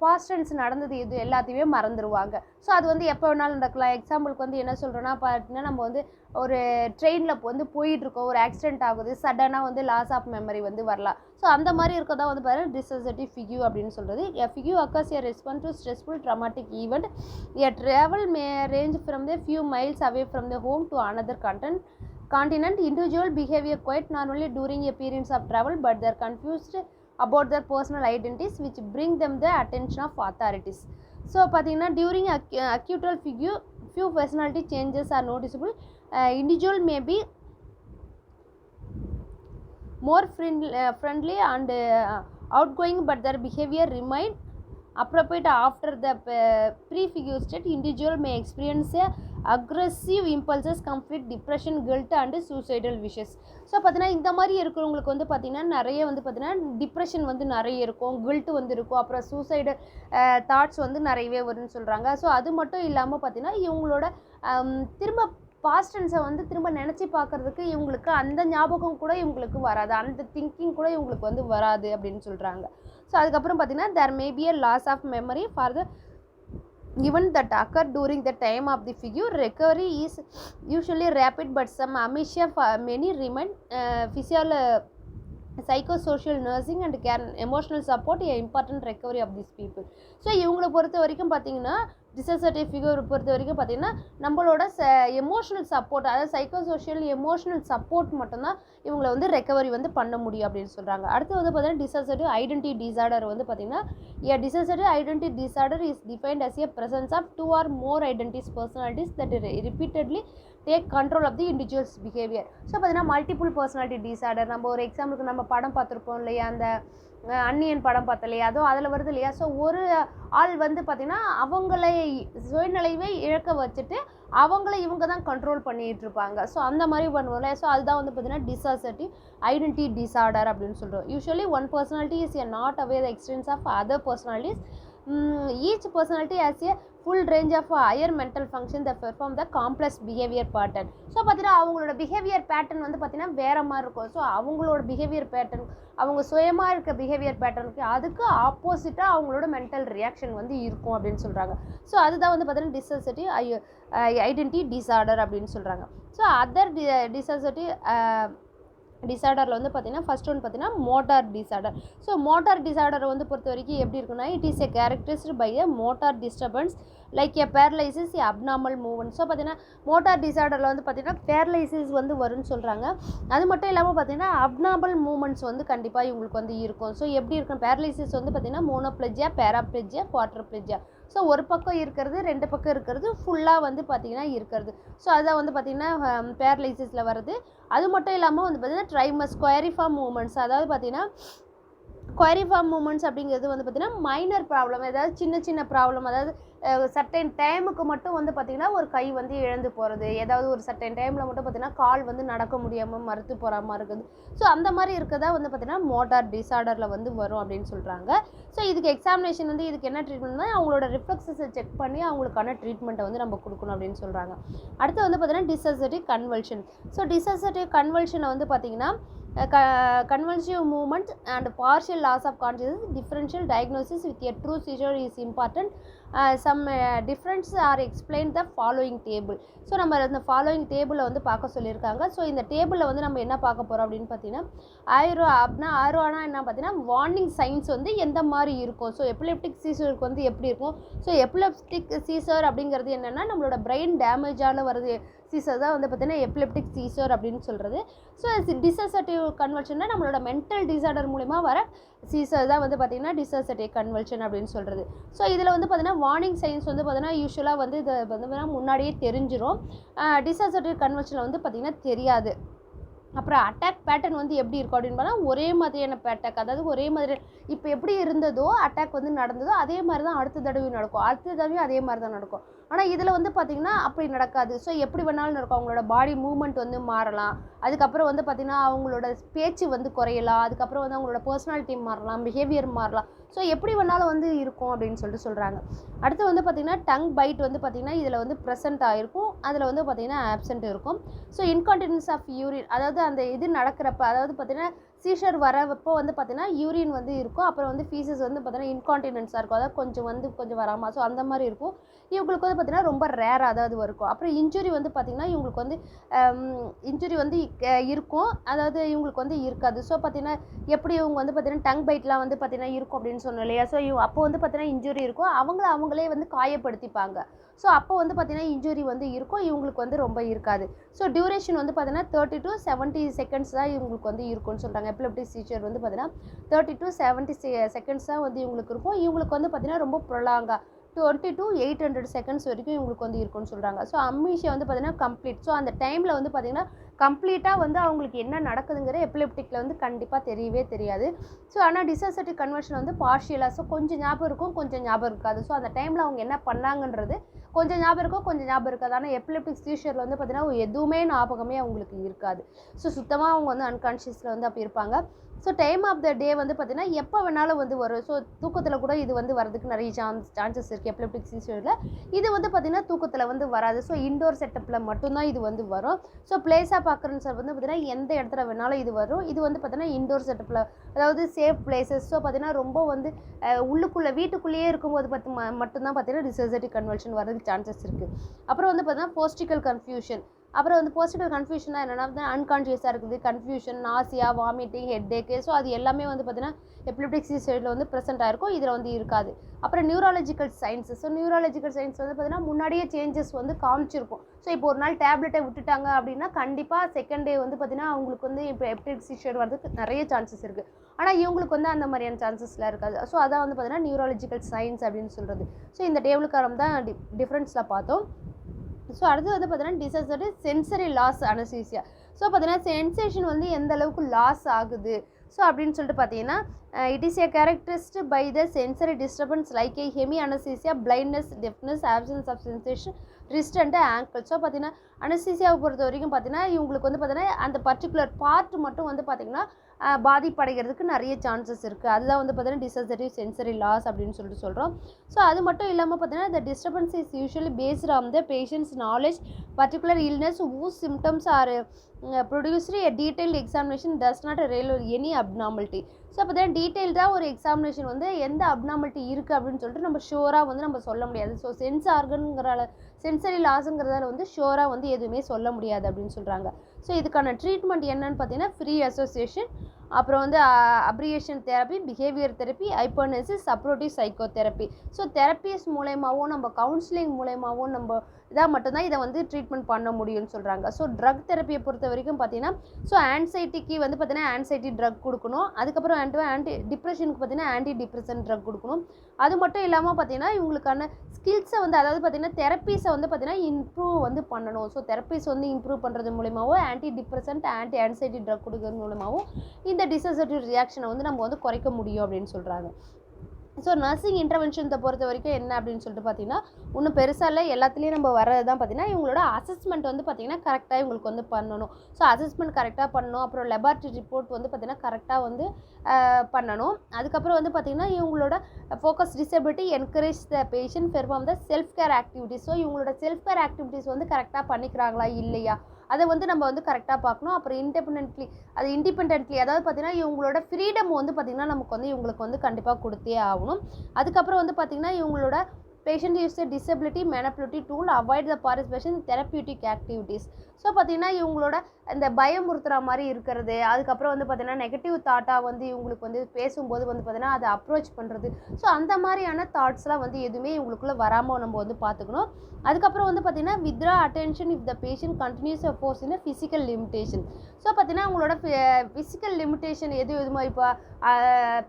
பாஸ்ட் டென்ஸ் நடந்தது இது எல்லாத்தையுமே மறந்துடுவாங்க. ஸோ அது வந்து எப்போ வேணாலும் நடக்கலாம். எக்ஸாம்பிளுக்கு வந்து என்ன சொல்கிறோன்னா பார்த்தீங்கன்னா நம்ம வந்து ஒரு ட்ரெயினில் வந்து போயிட்டுருக்கோம், ஒரு ஆக்சிடென்ட் ஆகுது, சடனாக வந்து லாஸ் ஆஃப் மெமரி வந்து வரலாம். ஸோ அந்த மாதிரி இருக்கதா வந்து பார்த்தீங்கன்னா டிசோசியேட்டிவ் ஃபிக்யூ அப்படின்னு சொல்கிறது. A fugue occurs a response to stressful traumatic event. A travel may range from the few miles away from the home to another continent. Individual behavior quite normally during a periods of travel, but they are confused about their personal identities which bring them the attention of authorities. So பார்த்தீங்கன்னா during acute figure few personality changes are noticeable. Individual may be more friendly and outgoing, but their behavior remain appropriate after the prefigure state. Individual may experience a aggressive impulses, conflict, depression, guilt and suicidal wishes. So பார்த்தீங்கன்னா இந்த மாதிரி இருக்கிறவங்களுக்கு வந்து பார்த்திங்கன்னா நிறைய வந்து பார்த்திங்கன்னா depression வந்து நிறைய இருக்கும், கில்ட்டு வந்து இருக்கும், அப்புறம் சூசைடு தாட்ஸ் வந்து நிறையவே வரும்னு சொல்கிறாங்க. ஸோ அது மட்டும் இல்லாமல் பார்த்திங்கன்னா இவங்களோட திரும்ப பாஸ்ட் டென்ஸை வந்து திரும்ப நினச்சி பார்க்குறதுக்கு இவங்களுக்கு அந்த ஞாபகம் கூட இவங்களுக்கு வராது, அந்த திங்கிங் கூட இவங்களுக்கு வந்து வராது அப்படின்னு சொல்கிறாங்க. ஸோ அதுக்கப்புறம் பார்த்திங்கன்னா there may be a loss of memory for the event that occurred during the time of the figure. Recovery is usually rapid, but some amnesia for many remain. Psychosocial nursing and care emotional support a important recovery of these people. So இவங்களை பொறுத்த வரைக்கும் பார்த்திங்கன்னா dissociative figure பொறுத்த வரைக்கும் பார்த்திங்கன்னா நம்மளோட emotional support, அதாவது psychosocial emotional support மட்டும்தான் இவங்களை வந்து ரெக்கவரி வந்து பண்ண முடியும் அப்படின்னு சொல்கிறாங்க. அடுத்து வந்து பார்த்திங்கன்னா டிசோசியேட்டிவ் ஐடென்டிட்டி டிசார்டர் வந்து பார்த்திங்கன்னா a dissociative identity disorder is defined as a presence of two or more identities personalities that repeatedly take control of the individual's behavior. So பார்த்தீங்கன்னா மல்டிபிள் பர்சனாலிட்டி டிசார்டர், நம்ம ஒரு எக்ஸாம்பிளுக்கு நம்ம படம் பார்த்துருப்போம் இல்லையா, அந்த அன்னியன் படம் பார்த்தலையா, அதுவும் அதில் வருது இல்லையா. ஸோ ஒரு ஆள் வந்து பார்த்திங்கன்னா அவங்களை சுயநிலைவை இழக்க வச்சுட்டு அவங்கள இவங்க தான் கண்ட்ரோல் பண்ணிகிட்டு இருப்பாங்க. ஸோ அந்த மாதிரி பண்ணுவோம்ல. ஸோ அதுதான் வந்து பார்த்திங்கன்னா டிசோசியேட்டிவ் ஐடென்டிட்டி டிசார்டர் அப்படின்னு சொல்கிறோம். Usually one personality is a not aware the existence of other personalities. Each personality has a full range of higher mental function that perform the complex behavior pattern. So பார்த்தீங்கன்னா அவங்களோட behaviour pattern வந்து பார்த்திங்கன்னா வேறு மாதிரி இருக்கும். So அவங்களோட behaviour pattern, அவங்க சுயமாக இருக்க பிஹேவியர் பேட்டர்னுக்கு அதுக்கு ஆப்போசிட்டாக அவங்களோட மென்டல் ரியாக்ஷன் வந்து இருக்கும் அப்படின்னு சொல்கிறாங்க. ஸோ அதுதான் வந்து பார்த்திங்கன்னா டிசோசியேட்டிவ் ஐடென்டிட்டி டிசார்டர் அப்படின்னு சொல்கிறாங்க. ஸோ அதர் டிசோசியேட்டிவ் டிசார்டரில் வந்து பார்த்திங்கன்னா ஃபஸ்ட் ஒன் பார்த்திங்கன்னா மோட்டார் டிசார்டர். ஸோ மோட்டார் டிசார்டரை வந்து பொறுத்த வரைக்கும் எப்படி இருக்குன்னா it is a characterised by a motor disturbance like a paralysis a abnormal movement. So பார்த்திங்கன்னா மோட்டார் டிசார்டரில் வந்து பார்த்திங்கன்னா பேரலைசிஸ் வந்து வரும்னு சொல்கிறாங்க. அது மட்டும் இல்லாமல் பார்த்திங்கன்னா அப்நார்மல் மூவ்மெண்ட்ஸ் வந்து கண்டிப்பாக இவங்களுக்கு வந்து இருக்கும். ஸோ எப்படி இருக்கும் பேரலைசிஸ் வந்து பார்த்திங்கன்னா மோனோப்ளெஜியா, பேராப்ளெஜியா, குவாட்ரப்ளெஜியா. ஸோ ஒரு பக்கம் இருக்கிறது, 2 பக்கம் இருக்கிறது ஃபுல்லாக வந்து பார்த்திங்கன்னா இருக்கிறது. ஸோ அதான் வந்து பார்த்திங்கன்னா பேரலைசிஸில் வருது. அது மட்டும் இல்லாமல் வந்து பார்த்திங்கன்னா ட்ரைமஸ் குவரிஃபார்ம் மூமெண்ட்ஸ், அதாவது பார்த்திங்கன்னா குவரிஃபார்ம் மூமெண்ட்ஸ் அப்படிங்கிறது வந்து பார்த்திங்கன்னா மைனர் ப்ராப்ளம், ஏதாவது சின்ன சின்ன ப்ராப்ளம், அதாவது சர்டைன் டைமுக்கு மட்டும் வந்து பார்த்திங்கன்னா ஒரு கை வந்து இழந்து போகிறது, ஏதாவது ஒரு சர்டைன் டைமில் மட்டும் பார்த்திங்கன்னா கால் வந்து நடக்க முடியாமல் மறுத்து போகிற மாதிரி இருக்குது. ஸோ அந்த மாதிரி இருக்கிறதா வந்து பார்த்திங்கன்னா மோட்டார் டிஸார்டரில் வந்து வரும் அப்படின்னு சொல்கிறாங்க. ஸோ இதுக்கு எக்ஸாமினேஷன் வந்து இதுக்கு என்ன ட்ரீட்மெண்ட்னா அவங்களோட ரிஃப்ளெக்ஸஸை செக் பண்ணி அவங்களுக்கான ட்ரீட்மெண்ட்டை வந்து நம்ம கொடுக்கணும் அப்படின்னு சொல்கிறாங்க. அடுத்து வந்து பார்த்திங்கன்னா டிஸோசியேட்டிவ் கன்வல்ஷன். ஸோ டிஸோசியேட்டிவ் கன்வல்ஷனை வந்து பார்த்திங்கன்னா convulsive movement and partial loss of consciousness, differential diagnosis with a true seizure is important. Some differences are explained the following table. So நம்ம இந்த ஃபாலோயிங் டேபிளில் வந்து பார்க்க சொல்லியிருக்காங்க. ஸோ இந்த டேபிளில் வந்து நம்ம என்ன பார்க்க போகிறோம் அப்படின்னு பார்த்தீங்கன்னா ஆயிரோனா என்ன பார்த்தீங்கன்னா வார்னிங் சைன்ஸ் வந்து எந்த மாதிரி இருக்கும். ஸோ எபிலெப்டிக் சீசருக்கு வந்து எப்படி இருக்கும். ஸோ எபிலெப்டிக் சீசர் அப்படிங்கிறது என்னென்னா நம்மளோட பிரெயின் டேமேஜால் வருது சீசர் தான் வந்து பார்த்திங்கன்னா எபிலெப்டிக் சீசர் அப்படின்னு சொல்கிறது. ஸோ டிஸோசியேட்டிவ் கன்வல்ஷன்னா நம்மளோட மென்டல் டிஸார்டர் மூலிமா வர சீசர் தான் வந்து பார்த்திங்கன்னா டிஸோசியேட்டிவ் கன்வல்ஷன் அப்படின்னு சொல்கிறது. ஸோ இதில் வந்து பார்த்திங்கன்னா வார்னிங் சைன்ஸ் வந்து பார்த்திங்கன்னா யூஸ்வலாக வந்து இதை வந்து முன்னாடியே தெரிஞ்சிடும். டிஸோசியேட்டிவ் கன்வல்ஷனில் வந்து பார்த்திங்கன்னா தெரியாது. அப்புறம் அட்டாக் பேட்டர்ன் வந்து எப்படி இருக்கும் அப்படின்னு பார்த்தா ஒரே மாதிரியான அட்டாக், அதாவது ஒரே மாதிரி இப்போ எப்படி இருந்ததோ அட்டாக் வந்து நடந்ததோ அதே மாதிரி தான் அடுத்த தடவையும் நடக்கும், அடுத்த தடவையும் அதே மாதிரி தான் நடக்கும். ஆனால் இதில் வந்து பார்த்திங்கன்னா அப்படி நடக்காது. ஸோ எப்படி வேணாலும் நடக்கும். அவங்களோட பாடி மூவ்மெண்ட் வந்து மாறலாம். அதுக்கப்புறம் வந்து பார்த்திங்கன்னா அவங்களோட பேச்சு வந்து குறையலாம். அதுக்கப்புறம் வந்து அவங்களோட பர்சனாலிட்டி மாறலாம், பிஹேவியர் மாறலாம். ஸோ எப்படி வேணாலும் வந்து இருக்கும் அப்படின்னு சொல்கிறாங்க. அடுத்து வந்து பார்த்திங்கன்னா டங் பைட் வந்து பார்த்திங்கன்னா இதில் வந்து ப்ரெசென்ட் ஆகிருக்கும், அதில் வந்து பார்த்திங்கன்னா ஆப்சென்ட் இருக்கும். ஸோ இன்கான்டினன்ஸ் ஆஃப் யூரின், அதாவது அந்த இது நடக்கிறப்ப, அதாவது பார்த்திங்கன்னா சீஷர் வரப்போ வந்து பார்த்திங்கன்னா யூரின் வந்து இருக்கும். அப்புறம் வந்து ஃபீஸஸ் வந்து பார்த்திங்கன்னா இன்கான்டினன்ஸாக இருக்கும், அதாவது கொஞ்சம் வராமல். ஸோ அந்த மாதிரி இருக்கும். இவங்களுக்கு வந்து பார்த்திங்கன்னா ரொம்ப ரேராக அதாவது இருக்கும். அப்புறம் இன்ஜுரி வந்து பார்த்திங்கன்னா இவங்களுக்கு வந்து இன்ஜுரி வந்து இருக்கும், அதாவது இவங்களுக்கு வந்து இருக்காது. ஸோ பார்த்திங்கன்னா எப்படி இவங்க வந்து பார்த்திங்கன்னா டங் பைட்லாம் வந்து பார்த்திங்கன்னா இருக்கும் அப்படின்னு சொன்னோம் இல்லையா. ஸோ அப்போ வந்து பார்த்திங்கன்னா இன்ஜுரி இருக்கும், அவங்களே வந்து காயப்படுத்திப்பாங்க. ஸோ அப்போ வந்து பார்த்திங்கன்னா இன்ஜுரி வந்து இருக்கும், இவங்களுக்கு வந்து ரொம்ப இருக்காது. ஸோ டியூரேஷன் வந்து பார்த்திங்கன்னா 30 to 70 செகண்ட்ஸ் தான் இவங்களுக்கு வந்து இருக்கும்னு சொல்கிறாங்க. எபிலெப்டிக் சீசர் வந்து பார்த்திங்கன்னா 30 to 70 செகண்ட்ஸ் தான் வந்து இவங்களுக்கு இருக்கும். இவங்களுக்கு வந்து பார்த்திங்கன்னா ரொம்ப ப்ரொலாங்காக 20 to 800 செகண்ட்ஸ் வரைக்கும் இவங்களுக்கு வந்து இருக்கும்னு சொல்கிறாங்க. ஸோ அம்னீஷியா வந்து பார்த்திங்கன்னா கம்ப்ளீட். ஸோ அந்த டைமில் வந்து பார்த்திங்கன்னா கம்ப்ளீட்டாக வந்து அவங்களுக்கு என்ன நடக்குதுங்கிற எபிலெப்டிக்கில் வந்து கண்டிப்பாக தெரியவே தெரியாது. ஸோ ஆனால் டிஸோசியேட்டிவ் கன்வர்ஷன் வந்து பார்ஷியலாக, ஸோ கொஞ்சம் ஞாபகம் இருக்கும், கொஞ்சம் ஞாபகம் இருக்காது. ஸோ அந்த டைமில் அவங்க என்ன பண்ணாங்கன்றது கொஞ்சம் ஞாபகம் இருக்கும், கொஞ்சம் ஞாபகம் இருக்காது. ஆனால் எபிலெப்டிக் சீஷரில் வந்து பார்த்திங்கன்னா எதுவுமே ஞாபகமே அவங்களுக்கு இருக்காது. ஸோ சுத்தமாக அவங்க வந்து அன்கான்ஷியஸில் வந்து அப்படி இருப்பாங்க. ஸோ டைம் ஆஃப் த டே வந்து பார்த்திங்கன்னா எப்போ வேணாலும் வந்து வரும். ஸோ தூக்கத்தில் கூட இது வந்து வரதுக்கு நிறைய சான்சஸ் இருக்குது எபிலெப்டிக் சீசரில். இது வந்து பார்த்திங்கன்னா தூக்கத்தில் வந்து வராது. ஸோ இன்டோர் செட்டப்பில் மட்டும்தான் இது வந்து வரும். ஸோ பிளேஸ் ஆஃப் அக்கரன்ஸ் வந்து பார்த்திங்கன்னா எந்த இடத்துல வேணாலும் இது வரும். இது வந்து பார்த்திங்கன்னா இன்டோர் செட்டப்பில், அதாவது சேஃப் பிளேசஸ். ஸோ பார்த்திங்கன்னா ரொம்ப வந்து உள்ளுக்குள்ளே வீட்டுக்குள்ளேயே இருக்கும்போது மட்டும்தான் பார்த்திங்கன்னா டிஸோசியேட்டிவ் கன்வல்ஷன் வரதுக்கு சான்சஸ் இருக்குது. அப்புறம் வந்து பார்த்திங்கன்னா போஸ்டிக்கல் கன்ஃபியூஷன். அப்புறம் வந்து போஸ்டிக்கல் கன்ஃபியூஷனாக என்னென்னா அன்கான்ஷியஸாக இருக்குது, கன்ஃபியூஷன், நாசியா, வாமிட்டிங், ஹெட்டேக்கு. ஸோ அது எல்லாமே வந்து பார்த்திங்கன்னா எபிலெப்டிக் சீசரில் வந்து ப்ரெசென்ட் ஆகிருக்கும், இதில் வந்து இருக்காது. அப்புறம் neurological science. So neurological science வந்து பார்த்திங்கன்னா முன்னாடியே சேஞ்சஸ் வந்து காமிச்சிருக்கும். ஸோ இப்போ ஒரு நாள் டேப்லெட்டை விட்டுட்டாங்க அப்படின்னா கண்டிப்பாக செகண்ட் டே வந்து பார்த்திங்கன்னா அவங்களுக்கு வந்து இப்போ எபிலெப்டிக் சீசர் வரதுக்கு நிறைய சான்சஸ் இருக்குது. ஆனால் இவங்களுக்கு வந்து அந்த மாதிரியான சான்சஸ்லாம் இருக்காது. ஸோ அதான் வந்து பார்த்திங்கன்னா நியூராலஜிக்கல் சைன்ஸ் அப்படின்னு சொல்கிறது. ஸோ இந்த டேபிளுக்காரம் தான் டிஃப்ரென்ஸில் பார்த்தோம். ஸோ அடுத்து வந்து பார்த்தீங்கன்னா dissociative sensory loss anaesthesia. So பார்த்தீங்கன்னா சென்சேஷன் வந்து எந்த அளவுக்கு லாஸ் ஆகுது ஸோ அப்படின்னு சொல்லிட்டு பார்த்தீங்கன்னா it is a characterised by the sensory disturbance like a hemi anaesthesia, blindness, deafness, absence of sensation, wrist and ankle. So பார்த்தீங்கன்னா அனஸ்தீசியாவை பொறுத்த வரைக்கும் பார்த்தீங்கன்னா இவங்களுக்கு வந்து பார்த்தீங்கன்னா அந்த பர்டிகுலர் பார்ட் மட்டும் வந்து பார்த்திங்கன்னா பாதிப்படைகிறதுக்கு நிறைய சான்சஸ் இருக்குது. அதுதான் வந்து பார்த்தீங்கன்னா டிஸோசியேட்டிவ் சென்சரி லாஸ் அப்படின்னு சொல்லிட்டு சொல்கிறோம். ஸோ அது மட்டும் இல்லாமல் பார்த்தீங்கன்னா the disturbance is usually based on the patient's knowledge particular illness whose symptoms are produced. A detailed examination does not reveal any abnormality. So அப்போ தான் டீட்டெயில்டாக ஒரு எக்ஸாமினேஷன் வந்து எந்த அப்னார்மாலிட்டி இருக்குது அப்படின்னு சொல்லிட்டு நம்ம ஷோராக வந்து நம்ம சொல்ல முடியாது. ஸோ சென்சரி லாஸுங்கிறதால வந்து ஷோராக வந்து எதுவுமே சொல்ல முடியாது அப்படின்னு சொல்கிறாங்க. ஸோ இதுக்கான ட்ரீட்மெண்ட் என்னன்னு பார்த்தீங்கன்னா ஃப்ரீ அசோசியேஷன், அப்புறம் வந்து abreaction therapy, behaviour therapy, hypnosis, supportive psycho therapy. So therapies மூலயமாவும் நம்ம கவுன்சிலிங் மூலயமாவும் நம்ம இதாக மட்டும்தான் இதை வந்து ட்ரீட்மெண்ட் பண்ண முடியும்னு சொல்கிறாங்க. ஸோ ட்ரக் தெரப்பியை பொறுத்த வரைக்கும் பார்த்தீங்கன்னா, ஸோ ஆன்சைட்டிக்கு வந்து பார்த்தீங்கன்னா ஆன்சைட்டி ட்ரக் கொடுக்கணும். அதுக்கப்புறம் டிப்ரெஷனுக்கு பார்த்தீங்கன்னா ஆன்டி டிப்ரெஷன் ட்ரக் கொடுக்கணும். அது மட்டும் இல்லாமல் பார்த்தீங்கன்னா இவங்களுக்கான ஸ்கில்ஸை வந்து அதாவது பார்த்தீங்கன்னா தெரப்பீஸை வந்து பார்த்தீங்கன்னா இம்ப்ரூவ் வந்து பண்ணணும். ஸோ தெரப்பீஸ் வந்து இம்ப்ரூவ் பண்ணுறது மூலிமாவும் antidepressant anti anxiety drug கொடுக்கறது மூலமாகவும் இந்த டிசோசியேட்டிவ் ரியாக்ஷனை வந்து நம்ம வந்து குறைக்க முடியும் அப்படின்னு சொல்கிறாங்க. ஸோ நர்சிங் இன்டர்வென்ஷனை பொறுத்த வரைக்கும் என்ன அப்படின்னு சொல்லிட்டு பார்த்தீங்கன்னா, ஒன்றும் பெருசாக இல்லை, எல்லாத்துலேயும் நம்ம வர்றது தான் பார்த்தீங்கன்னா இவங்களோட அசஸ்மெண்ட் வந்து பார்த்தீங்கன்னா கரெக்டாக இவங்களுக்கு வந்து பண்ணணும். ஸோ அசஸ்மெண்ட் கரெக்டாக பண்ணணும். அப்புறம் லெபார்ட்ரி ரிப்போர்ட் வந்து பார்த்தீங்கன்னா கரெக்டாக வந்து பண்ணணும். அதுக்கப்புறம் வந்து பார்த்தீங்கன்னா இவங்களோட focus disability encourage the patient perform the self care activities. So இவங்களோட செல்ஃப் கேர் ஆக்டிவிட்டிஸ் வந்து கரெக்டாக பண்ணிக்கிறாங்களா இல்லையா, அதை வந்து நம்ம வந்து கரெக்டாக பார்க்கணும். அப்புறம் இண்டிபெண்டன்ட்லி அதாவது பார்த்தீங்கன்னா இவங்களோட ஃப்ரீடம் வந்து பார்த்திங்கன்னா நமக்கு வந்து இவங்களுக்கு வந்து கண்டிப்பாக கொடுத்தே ஆகணும். அதுக்கப்புறம் வந்து பார்த்திங்கன்னா இவங்களோட patient use disability manipulative tool avoid the participation therapeutic activities. So பார்த்திங்கன்னா இவங்களோட இந்த பயமுறுத்துகிற மாதிரி இருக்கிறது, அதுக்கப்புறம் வந்து பார்த்திங்கன்னா நெகட்டிவ் தாட்டாக வந்து இவங்களுக்கு வந்து பேசும்போது வந்து பார்த்திங்கன்னா அதை அப்ரோச் பண்ணுறது. ஸோ அந்த மாதிரியான தாட்ஸ்லாம் வந்து எதுவுமே இவங்களுக்குள்ளே வராமல் நம்ம வந்து பார்த்துக்கணும். அதுக்கப்புறம் வந்து பார்த்திங்கன்னா withdraw attention if the patient continues force in physical limitation. So பார்த்திங்கன்னா அவங்களோட ஃபிசிக்கல் லிமிடேஷன் எதுவுமோ இப்போ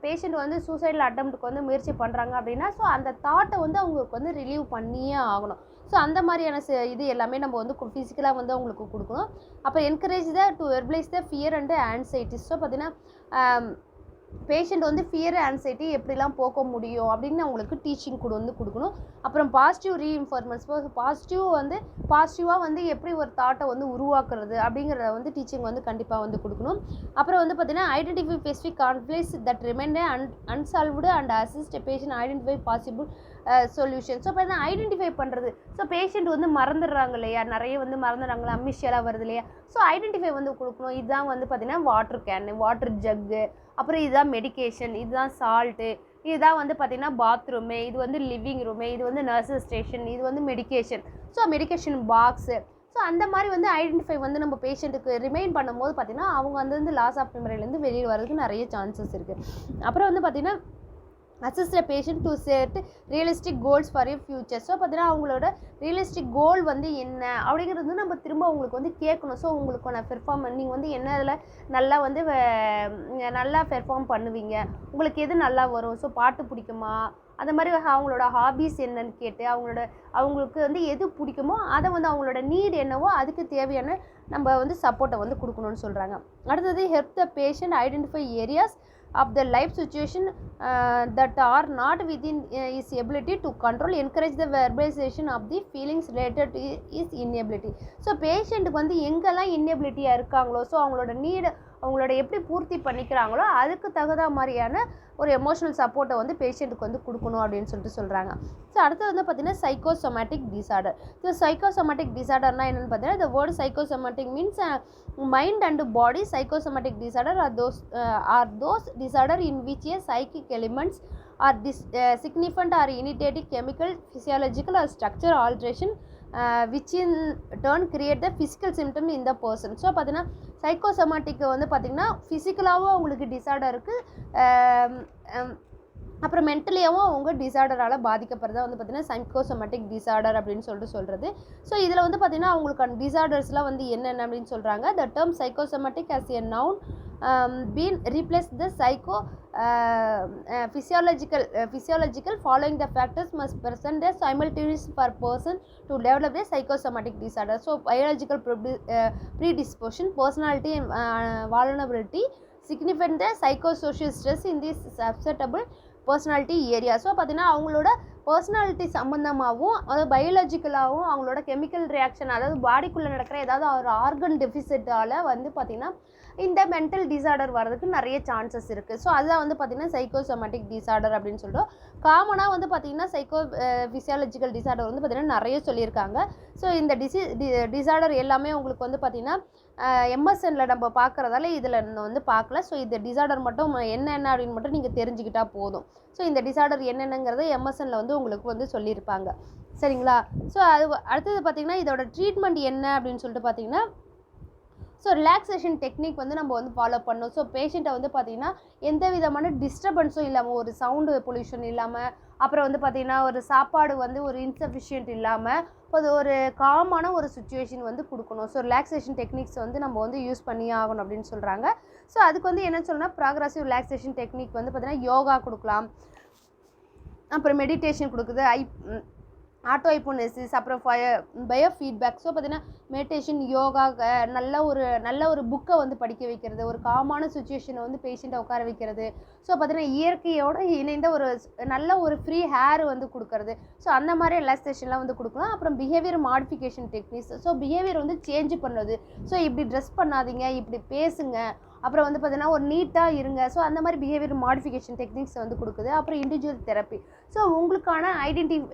பேஷண்ட் வந்து சூசைடில் அட்டெம்ப்ட்டுக்கு வந்து முயற்சி பண்ணுறாங்க அப்படின்னா ஸோ அந்த தாட்டை வந்து அவங்களுக்கு வந்து ரிலீவ் பண்ணியே ஆகணும். ஸோ அந்த மாதிரியான இது எல்லாமே நம்ம வந்து ஃபிசிக்கலாக வந்து அவங்களுக்கு கொடுக்கணும். அப்போ encourage to verbalise the fear and anxieties. So பார்த்திங்கன்னா பேஷண்ட் வந்து ஃபியர் ஆன்சைட்டி எப்படிலாம் போக்க முடியும் அப்படின்னு அவங்களுக்கு டீச்சிங் வந்து கொடுக்கணும். அப்புறம் பாசிட்டிவ் ரீஇன்ஃபார்மன்ஸ் பாசிட்டிவாக வந்து எப்படி ஒரு தாட்டை வந்து உருவாக்குறது அப்படிங்கிறத வந்து டீச்சிங் வந்து கண்டிப்பாக வந்து கொடுக்கணும். அப்புறம் வந்து பார்த்திங்கன்னா identify specific conflicts that remain unsolved and assist patient identify possible solution. So பார்த்தீங்கன்னா ஐடென்டிஃபை பண்ணுறது. ஸோ பேஷண்ட் வந்து மறந்துடுறாங்க இல்லையா, நிறைய வந்து மறந்துடுறாங்களா, அமிஷியலாக வருது இல்லையா, ஸோ ஐடென்டிஃபை வந்து கொடுக்கணும். இதுதான் வந்து பார்த்திங்கன்னா வாட்டர் கேனு, வாட்டர் ஜக்கு, அப்புறம் இதுதான் மெடிக்கேஷன், இதுதான் சால்ட்டு, இதுதான் வந்து பார்த்திங்கன்னா பாத்ரூமு, இது வந்து லிவிங் ரூமு, இது வந்து நர்சஸ் ஸ்டேஷன், இது வந்து medication, so medication box. So அந்த மாதிரி வந்து ஐடென்டிஃபை வந்து நம்ம பேஷண்ட்டுக்கு ரிமைன் பண்ணும்போது பார்த்திங்கன்னா அவங்க வந்து லாஸ் ஆஃப் மெமரியிலேருந்து வெளியே வரதுக்கு நிறைய சான்சஸ் இருக்குது. அப்புறம் வந்து பார்த்திங்கன்னா assist a patient to set realistic goals for a future. So பார்த்தீங்கன்னா அவங்களோட ரியலிஸ்டிக் கோல் வந்து என்ன அப்படிங்கிறது வந்து நம்ம திரும்ப அவங்களுக்கு வந்து கேட்கணும். ஸோ உங்களுக்கான பெர்ஃபார்மன்ஸ் நீங்கள் வந்து என்ன இதில் நல்லா பெர்ஃபார்ம் பண்ணுவீங்க, உங்களுக்கு எது நல்லா வரும், ஸோ பாட்டு பிடிக்குமா, அந்த மாதிரி அவங்களோட ஹாபீஸ் என்னன்னு கேட்டு அவங்களுக்கு வந்து எது பிடிக்குமோ அதை வந்து அவங்களோட நீட் என்னவோ அதுக்கு தேவையான நம்ம வந்து சப்போர்ட்டை வந்து கொடுக்கணும்னு சொல்கிறாங்க. அடுத்தது help the patient identify areas of the life situation that are not within his ability to control, encourage the verbalization of the feelings related to his inability. So பேஷண்ட்டுக்கு வந்து எங்கெல்லாம் இன்னெபிலிட்டியாக இருக்காங்களோ ஸோ அவங்களோட எப்படி பூர்த்தி பண்ணிக்கிறாங்களோ அதுக்கு தகுந்த மாதிரியான ஒரு எமோஷனல் சப்போர்ட்டை வந்து பேஷண்ட்டுக்கு வந்து கொடுக்கணும் அப்படின்னு சொல்லிட்டு சொல்கிறாங்க. ஸோ அடுத்தது வந்து பார்த்திங்கன்னா சைக்கோசோமேட்டிக் டிசார்டர். ஸோ சைக்கோசோமேட்டிக் டிசார்டர்னா என்னென்னு பார்த்தீங்கன்னா the word psychosomatic means mind and body. Psychosomatic disorder are those disorder in which a psychic elements are significant or initiating chemical, physiological or structural alteration which in turn create the physical symptom in the person. So பார்த்தீங்கன்னா psychosomatic வந்து பார்த்திங்கன்னா ஃபிசிக்கலாகவும் அவங்களுக்கு disorder இருக்குது, அப்புறம் மென்டலியாகவும் அவங்க டிசார்டரால் பாதிக்கப்படுறதா வந்து பார்த்திங்கன்னா psychosomatic disorder அப்படின்னு சொல்கிறது. ஸோ இதில் வந்து பார்த்திங்கன்னா அவங்களுக்கான டிசார்டர்ஸ்லாம் வந்து என்னென்ன அப்படின்னு சொல்கிறாங்க. The term psychosomatic as a noun been replaced the physiological following the factors must present a simultaneous for person to develop a psychosomatic disorder. So biological predisposition, personality and vulnerability, significant psychosocial stress in this susceptible personality area. So பார்த்தீங்கன்னா அவங்களோட personality சம்மந்தமாகவும் அதாவது பயாலஜிக்கலாகவும் அவங்களோட chemical reaction அதாவது பாடிக்குள்ளே நடக்கிற ஏதாவது ஒரு organ டெஃபிசிட்டால் வந்து பார்த்திங்கன்னா இந்த மென்டல் டிசார்டர் வர்றதுக்கு நிறைய சான்சஸ் இருக்குது. ஸோ அதுதான் வந்து பார்த்திங்கன்னா சைக்கோசோமேட்டிக் டிசார்டர் அப்படின்னு சொல்லிட்டு காமனாக வந்து பார்த்திங்கன்னா ஃபிசியாலஜிக்கல் டிசார்டர் வந்து பார்த்திங்கன்னா நிறைய சொல்லியிருக்காங்க. ஸோ இந்த டிசார்டர் எல்லாமே உங்களுக்கு வந்து பார்த்திங்கன்னா எம்எஸ்எனில் நம்ம பார்க்குறதால இதில் வந்து பார்க்கல. ஸோ இந்த டிசார்டர் மட்டும் என்னென்ன அப்படின்னு மட்டும் நீங்கள் தெரிஞ்சுக்கிட்டால் போதும். ஸோ இந்த டிசார்டர் என்னென்னங்கிறத எம்எஸ்எனில் வந்து உங்களுக்கு வந்து சொல்லியிருப்பாங்க. சரிங்களா? ஸோ அது அடுத்தது பார்த்திங்கன்னா இதோட ட்ரீட்மெண்ட் என்ன அப்படின்னு சொல்லிட்டு பார்த்திங்கன்னா ஸோ ரிலாக்ஸேஷன் டெக்னிக் வந்து நம்ம வந்து ஃபாலோ பண்ணணும். ஸோ பேஷண்ட்டை வந்து பார்த்திங்கன்னா எந்த விதமான டிஸ்டர்பன்ஸும் இல்லாமல், ஒரு சவுண்டு பொல்யூஷன் இல்லாமல், அப்புறம் வந்து பார்த்திங்கன்னா ஒரு சாப்பாடு வந்து ஒரு இன்சஃபிஷியன்ட் இல்லாமல் அது ஒரு காமான ஒரு சுச்சுவேஷன் வந்து கொடுக்கணும். ஸோ ரிலாக்ஸேஷன் டெக்னிக்ஸ் வந்து நம்ம வந்து யூஸ் பண்ணியே ஆகணும் அப்படின்னு சொல்கிறாங்க. ஸோ அதுக்கு வந்து என்ன சொல்லணும்னா ப்ராக்ரஸிவ் ரிலாக்ஸேஷன் டெக்னிக் வந்து பார்த்திங்கன்னா யோகா கொடுக்கலாம், அப்புறம் மெடிடேஷன் கொடுக்குது, ஆட்டோ ஹைப்போனசிஸ், அப்புறம் பயோ ஃபீட்பேக். ஸோ பார்த்திங்கன்னா மெடிடேஷன், யோகா, நல்ல ஒரு புக்கை வந்து படிக்க வைக்கிறது, ஒரு காமான சுச்சுவேஷனை வந்து பேஷண்ட்டை உட்கார வைக்கிறது. ஸோ பார்த்திங்கன்னா இயற்கையோடு இணைந்த நல்ல ஒரு ஃப்ரீ ஹேர் வந்து கொடுக்கறது. ஸோ அந்த மாதிரி ரிலாக்ஸேஷன்லாம் வந்து கொடுக்கலாம். அப்புறம் behaviour modification techniques. So behaviour வந்து சேஞ்ச் பண்ணுறது. ஸோ இப்படி ட்ரெஸ் பண்ணாதீங்க, இப்படி பேசுங்க, அப்புறம் வந்து பார்த்திங்கன்னா ஒரு நீட்டாக இருங்க. ஸோ அந்த மாதிரி பிஹேவியர் மாடிஃபிகேஷன் டெக்னிக்ஸ் வந்து கொடுக்குது. அப்புறம் இண்டிவிஜுவல் தெரப்பி. ஸோ உங்களுக்கான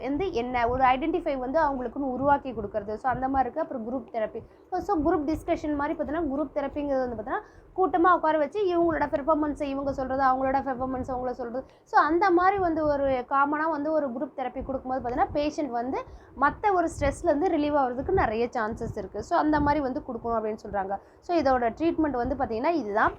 வந்து என்ன, ஒரு ஐடென்டிஃபை வந்து அவங்களுக்குன்னு உருவாக்கி கொடுக்குறது. ஸோ அந்த மாதிரி இருக்குது. அப்புறம் group therapy. So group discussion மாதிரி பார்த்தீங்கன்னா குரூப் தெரப்பிங்கிறது வந்து பார்த்தீங்கன்னா கூட்டமாக உட்கார வச்சு இவங்களோட பெர்ஃபார்மன்ஸை இவங்க சொல்கிறது, அவங்களோட பெர்ஃபார்மன்ஸ் அவங்கள சொல்கிறது. ஸோ அந்த மாதிரி வந்து ஒரு காமனாக வந்து ஒரு குரூப் தெரப்பி கொடுக்கும்போது பார்த்தீங்கன்னா பேஷண்ட் வந்து மற்ற ஒரு ஸ்ட்ரெஸ்லேருந்து ரிலீவ் ஆகிறதுக்கு நிறைய சான்சஸ் இருக்குது. ஸோ அந்த மாதிரி வந்து கொடுக்கணும் அப்படின்னு சொல்கிறாங்க. ஸோ இதோட ட்ரீட்மெண்ட் வந்து பார்த்திங்கன்னா இதுதான்.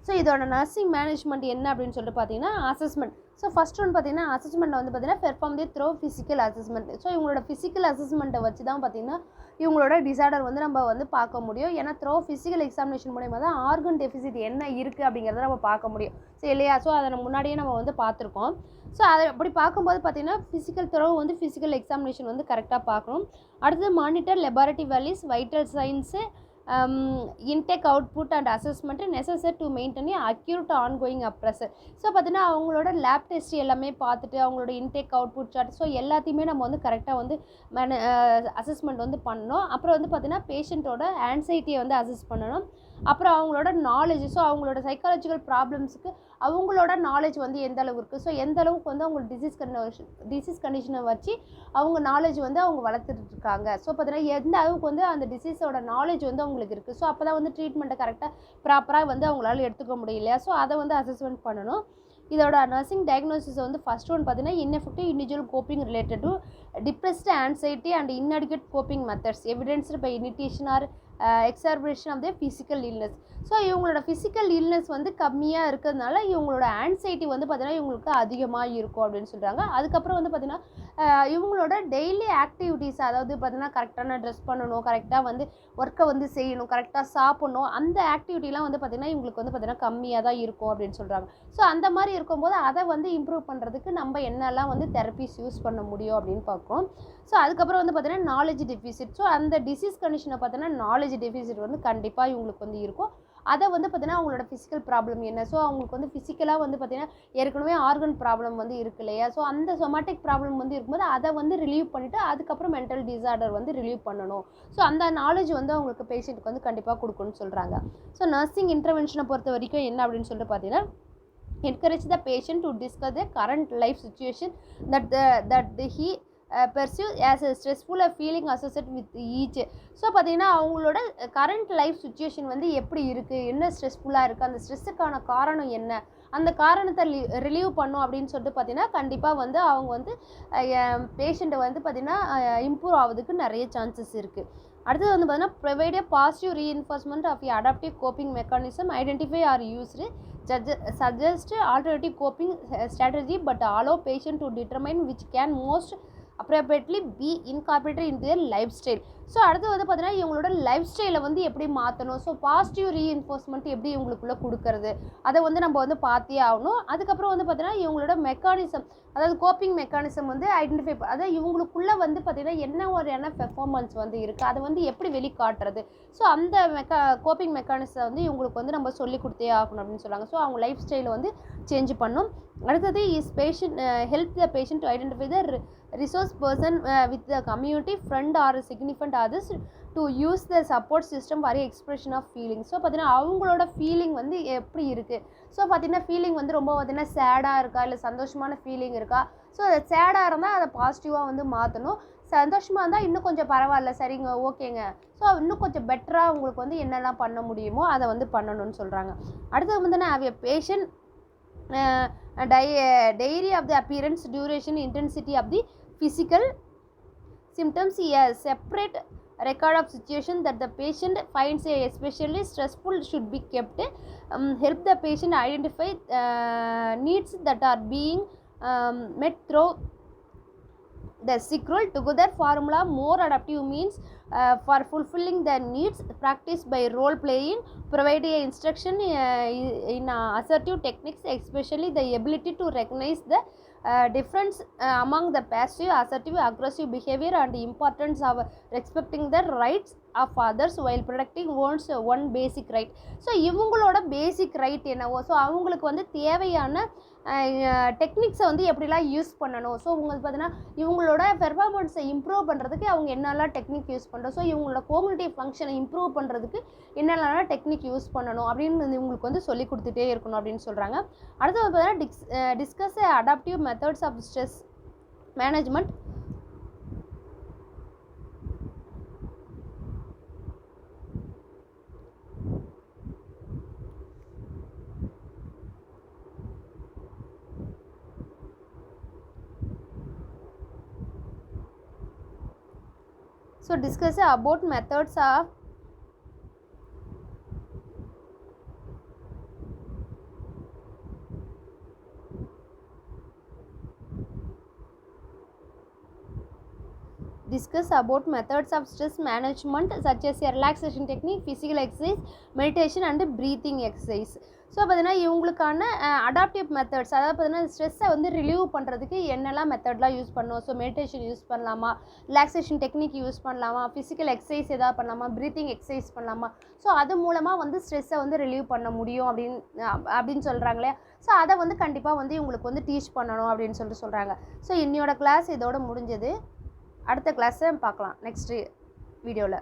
ஸோ இதோட நர்சிங் மேனேஜ்மெண்ட் என்ன அப்படின்னு சொல்லிட்டு பார்த்தீங்கன்னா அசஸ்மெண்ட். ஸோ ஃபஸ்ட் ஒன்று பார்த்தீங்கன்னா அசஸ்மெண்ட் வந்து பார்த்தீங்கன்னா பெர்ஃபார்ம் தி த்ரோ ஃபிசிக்கல் அசஸ்மெண்ட். ஸோ இவங்களோட ஃபிசிக்கல் அசஸ்மெண்ட்டை வச்சு தான் பார்த்தீங்கன்னா இவங்களோட டிசார்டர் வந்து நம்ம வந்து பார்க்க முடியும். ஏன்னா த்ரோ ஃபிசிக்கல் எக்ஸாமினேஷன் மூலயமா தான் ஆர்கன் டெஃபிசிட் என்ன இருக்குது அப்படிங்கிறத நம்ம பார்க்க முடியும். ஸோ இல்லையா? ஸோ அதை முன்னாடியே நம்ம வந்து பார்த்துருக்கோம். ஸோ அதை அப்படி பார்க்கும்போது பார்த்தீங்கன்னா ஃபிசிக்கல் த்ரோ வந்து ஃபிசிக்கல் எக்ஸாமினேஷன் வந்து கரெக்டாக பார்க்கணும். அடுத்தது monitor laboratory values, vital signs, intake output and assessment necessary to maintain accurate ongoing appraisal. So பார்த்தீங்கன்னா அவங்களோட லேப் டெஸ்ட் எல்லாமே பார்த்துட்டு அவங்களோட இன்டேக் அவுட்புட் சார்ட் ஸோ எல்லாத்தையுமே நம்ம வந்து கரெக்டாக வந்து அசஸ்மெண்ட் வந்து பண்ணணும். அப்புறம் வந்து பார்த்தீங்கன்னா பேஷண்ட்டோட ஆன்சைட்டியை வந்து அசஸ் பண்ணணும். அப்புறம் அவங்களோட நாலேஜ், ஸோ அவங்களோட சைக்காலஜிக்கல் ப்ராப்ளம்ஸுக்கு அவங்களோட நாலேஜ் வந்து எந்த அளவு இருக்குது, ஸோ எந்த அளவுக்கு வந்து அவங்க டிசீஸ் கண்டிஷனை வச்சு அவங்க நாலேஜ் வந்து அவங்க வளர்த்துட்டு இருக்காங்க. ஸோ பார்த்தீங்கன்னா எந்த அளவுக்கு வந்து அந்த டிசீஸோட நாலேஜ் வந்து அவங்களுக்கு இருக்குது. ஸோ அப்போ தான் வந்து ட்ரீட்மெண்ட்டை கரெக்டாக ப்ராப்பராக வந்து அவங்களால எடுத்துக்க முடியலையா. ஸோ அதை வந்து அசஸ்மெண்ட் பண்ணணும். இதோட நர்சிங் டயக்னோசிஸ் வந்து ஃபஸ்ட் ஒன் பார்த்தீங்கன்னா ineffective individual coping related to depressed anxiety and inadequate coping methods evidenced by initiation or exacerbation of the physical illness. So இவங்களோட ஃபிசிக்கல் இல்னஸ் வந்து கம்மியாக இருக்கிறதுனால இவங்களோட ஆன்சைட்டி வந்து பார்த்திங்கன்னா இவங்களுக்கு அதிகமாக இருக்கும் அப்படின்னு சொல்கிறாங்க. அதுக்கப்புறம் வந்து பார்த்திங்கன்னா இவங்களோட டெய்லி ஆக்டிவிட்டீஸ், அதாவது பார்த்திங்கன்னா கரெக்டான ட்ரெஸ் பண்ணணும், கரெக்டாக வந்து ஒர்க்கை வந்து செய்யணும், கரெக்டாக சாப்பிட்ணும், அந்த ஆக்டிவிட்டிலாம் வந்து பார்த்திங்கன்னா இவங்களுக்கு வந்து பார்த்திங்கன்னா கம்மியாக தான் இருக்கும் அப்படின்னு சொல்கிறாங்க. ஸோ அந்த மாதிரி இருக்கும்போது அதை வந்து இம்ப்ரூவ் பண்ணுறதுக்கு நம்ம என்னெல்லாம் வந்து தெரப்பிஸ் யூஸ் பண்ண முடியும் அப்படின்னு பார்க்குறோம். ஸோ அதுக்கப்புறம் வந்து பார்த்திங்கன்னா நாலேஜ் டெஃபிசிட். ஸோ அந்த டிசீஸ் கண்டிஷனை பார்த்தீங்கன்னா நாலேஜ் டெஃபிசிட் வந்து கண்டிப்பாக இவங்களுக்கு வந்து இருக்கும். அதை வந்து பார்த்திங்கன்னா அவங்களோட ஃபிசிக்கல் ப்ராப்ளம் என்ன, ஸோ அவங்களுக்கு வந்து ஃபிசிக்கலாக வந்து பார்த்திங்கன்னா ஏற்கனவே ஆர்கன் ப்ராப்ளம் வந்து இருக்கு இல்லையா. ஸோ அந்த சொமாட்டிக் ப்ராப்ளம் வந்து இருக்கும்போது அதை வந்து ரிலீவ் பண்ணிவிட்டு அதுக்கப்புறம் மென்டல் டிசார்டர் வந்து ரிலீவ் பண்ணணும். ஸோ அந்த நாலேஜ் வந்து அவங்களுக்கு பேஷண்ட்டுக்கு வந்து கண்டிப்பாக கொடுக்கணும்னு சொல்கிறாங்க. ஸோ நர்சிங் இன்டர்வென்ஷனை பொறுத்த வரைக்கும் என்ன அப்படின்னு சொல்லிட்டு பார்த்தீங்கன்னா encourage the patient to discuss the current life situation that he pursue as a stressful feeling associated with each. So பார்த்தீங்கன்னா அவங்களோட கரண்ட் லைஃப் சுச்சுவேஷன் வந்து எப்படி இருக்குது, என்ன ஸ்ட்ரெஸ்ஃபுல்லாக இருக்குது, அந்த ஸ்ட்ரெஸ்ஸுக்கான காரணம் என்ன, அந்த காரணத்தை ரிலீவ் பண்ணும் அப்படின்னு சொல்லிட்டு பார்த்தீங்கன்னா கண்டிப்பாக வந்து அவங்க வந்து பேஷண்ட்டை வந்து பார்த்திங்கன்னா இம்ப்ரூவ் ஆகிறதுக்கு நிறைய சான்சஸ் இருக்குது. அடுத்தது வந்து பார்த்தீங்கன்னா provide a positive reinforcement of adaptive coping mechanism identify or used suggest alternative coping strategy but allow patient to determine which can most appropriately be incorporated into their lifestyle. So அடுத்து வந்து பார்த்தீங்கன்னா இவங்களோட life ஸ்டைலை வந்து எப்படி மாற்றணும், so positive reinforcement எப்படி இவங்களுக்குள்ளே கொடுக்கறது, அதை வந்து நம்ம வந்து பார்த்தே ஆகணும். அதுக்கப்புறம் வந்து பார்த்தீங்கன்னா இவங்களோட மெக்கானிசம், அதாவது கோப்பிங் மெக்கானிசம் வந்து ஐடென்டிஃபை, அதாவது இவங்களுக்குள்ளே வந்து பார்த்திங்கன்னா என்ன மாதிரியான பெர்ஃபார்மன்ஸ் வந்து இருக்குது, அதை வந்து எப்படி வெளிக்காட்டுறது, ஸோ அந்த கோப்பிங் மெக்கானிசம் வந்து இவங்களுக்கு வந்து நம்ம சொல்லி கொடுத்தே ஆகணும் அப்படின்னு சொல்லுவாங்க. ஸோ அவங்க லைஃப் ஸ்டைலை வந்து சேஞ்ச் பண்ணும். அடுத்தது is patient help the patient to identify the resource person with the community friend or significant others to use the support system for expression of feeling. So பார்த்தீங்கன்னா அவங்களோட ஃபீலிங் வந்து எப்படி இருக்குது, ஸோ பார்த்தீங்கன்னா ஃபீலிங் வந்து ரொம்ப பார்த்தீங்கன்னா சேடாக இருக்கா இல்லை சந்தோஷமான ஃபீலிங் இருக்கா, ஸோ அது சேடாக இருந்தால் அதை பாசிட்டிவாக வந்து மாற்றணும், சந்தோஷமாக இருந்தால் இன்னும் கொஞ்சம் பரவாயில்ல சரிங்க ஓகேங்க, ஸோ இன்னும் கொஞ்சம் பெட்டராக உங்களுக்கு வந்து என்னெல்லாம் பண்ண முடியுமோ அதை வந்து பண்ணணும்னு சொல்கிறாங்க. அடுத்தது வந்து have a patient diary of the appearance, duration, intensity of the physical symptoms, a separate record of situation that the patient finds especially stressful should be kept. Help the patient identify needs that are being met through the sequel. Together formula more adaptive means for fulfilling the needs. Practice by role playing, provide a instruction in assertive techniques, especially the ability to recognize the difference among the passive, assertive, aggressive behavior, and the importance of respecting the rights of others while protecting one's one basic right. So இவங்களோட பேசிக் right என்னவோ, so அவங்களுக்கு வந்து தேவையான டெக்னிக்ஸை வந்து எப்படிலாம் use பண்ணணும். So உங்களுக்கு பார்த்தீங்கன்னா இவங்களோட பெர்ஃபார்மன்ஸை இம்ப்ரூவ் பண்ணுறதுக்கு அவங்க என்னெல்லாம் டெக்னிக் யூஸ் பண்ணுறோம், ஸோ இவங்களோட கோக்னிட்டிவ் ஃபங்க்ஷனை இம்ப்ரூவ் பண்ணுறதுக்கு என்னெல்லாம் டெக்னிக் யூஸ் பண்ணணும் அப்படின்னு இவங்களுக்கு வந்து சொல்லி கொடுத்துட்டே இருக்கணும் அப்படின்னு சொல்கிறாங்க. அடுத்தது பார்த்தீங்கன்னா discuss adaptive methods of stress management. So discuss about methods of stress management such as relaxation technique, physical exercise, meditation and breathing exercise. So பார்த்தீங்கன்னா இவங்களுக்கான அடாப்டிவ் மெத்தட்ஸ், அதாவது பார்த்தீங்கன்னா ஸ்ட்ரெஸ்ஸை வந்து ரிலீவ் பண்ணுறதுக்கு என்னெல்லாம் மெத்தட்லாம் யூஸ் பண்ணணும். ஸோ மெடிடேஷன் யூஸ் பண்ணலாமா, ரிலாக்ஸேஷன் டெக்னிக் யூஸ் பண்ணலாமா, ஃபிசிக்கல் எக்ஸசைஸ் எதாவது பண்ணலாமா, ப்ரீத்திங் எக்ஸசைஸ் பண்ணலாமா, ஸோ அது மூலமாக வந்து ஸ்ட்ரெஸ்ஸை வந்து ரிலீவ் பண்ண முடியும் அப்படின்னு சொல்கிறாங்களே. ஸோ அதை வந்து கண்டிப்பாக வந்து இவங்களுக்கு வந்து டீச் பண்ணணும் அப்படின்னு சொல்கிறாங்க. ஸோ இன்னையோட கிளாஸ் இதோட முடிஞ்சது. அடுத்த கிளாஸை பார்க்கலாம் நெக்ஸ்ட் வீடியோவில்.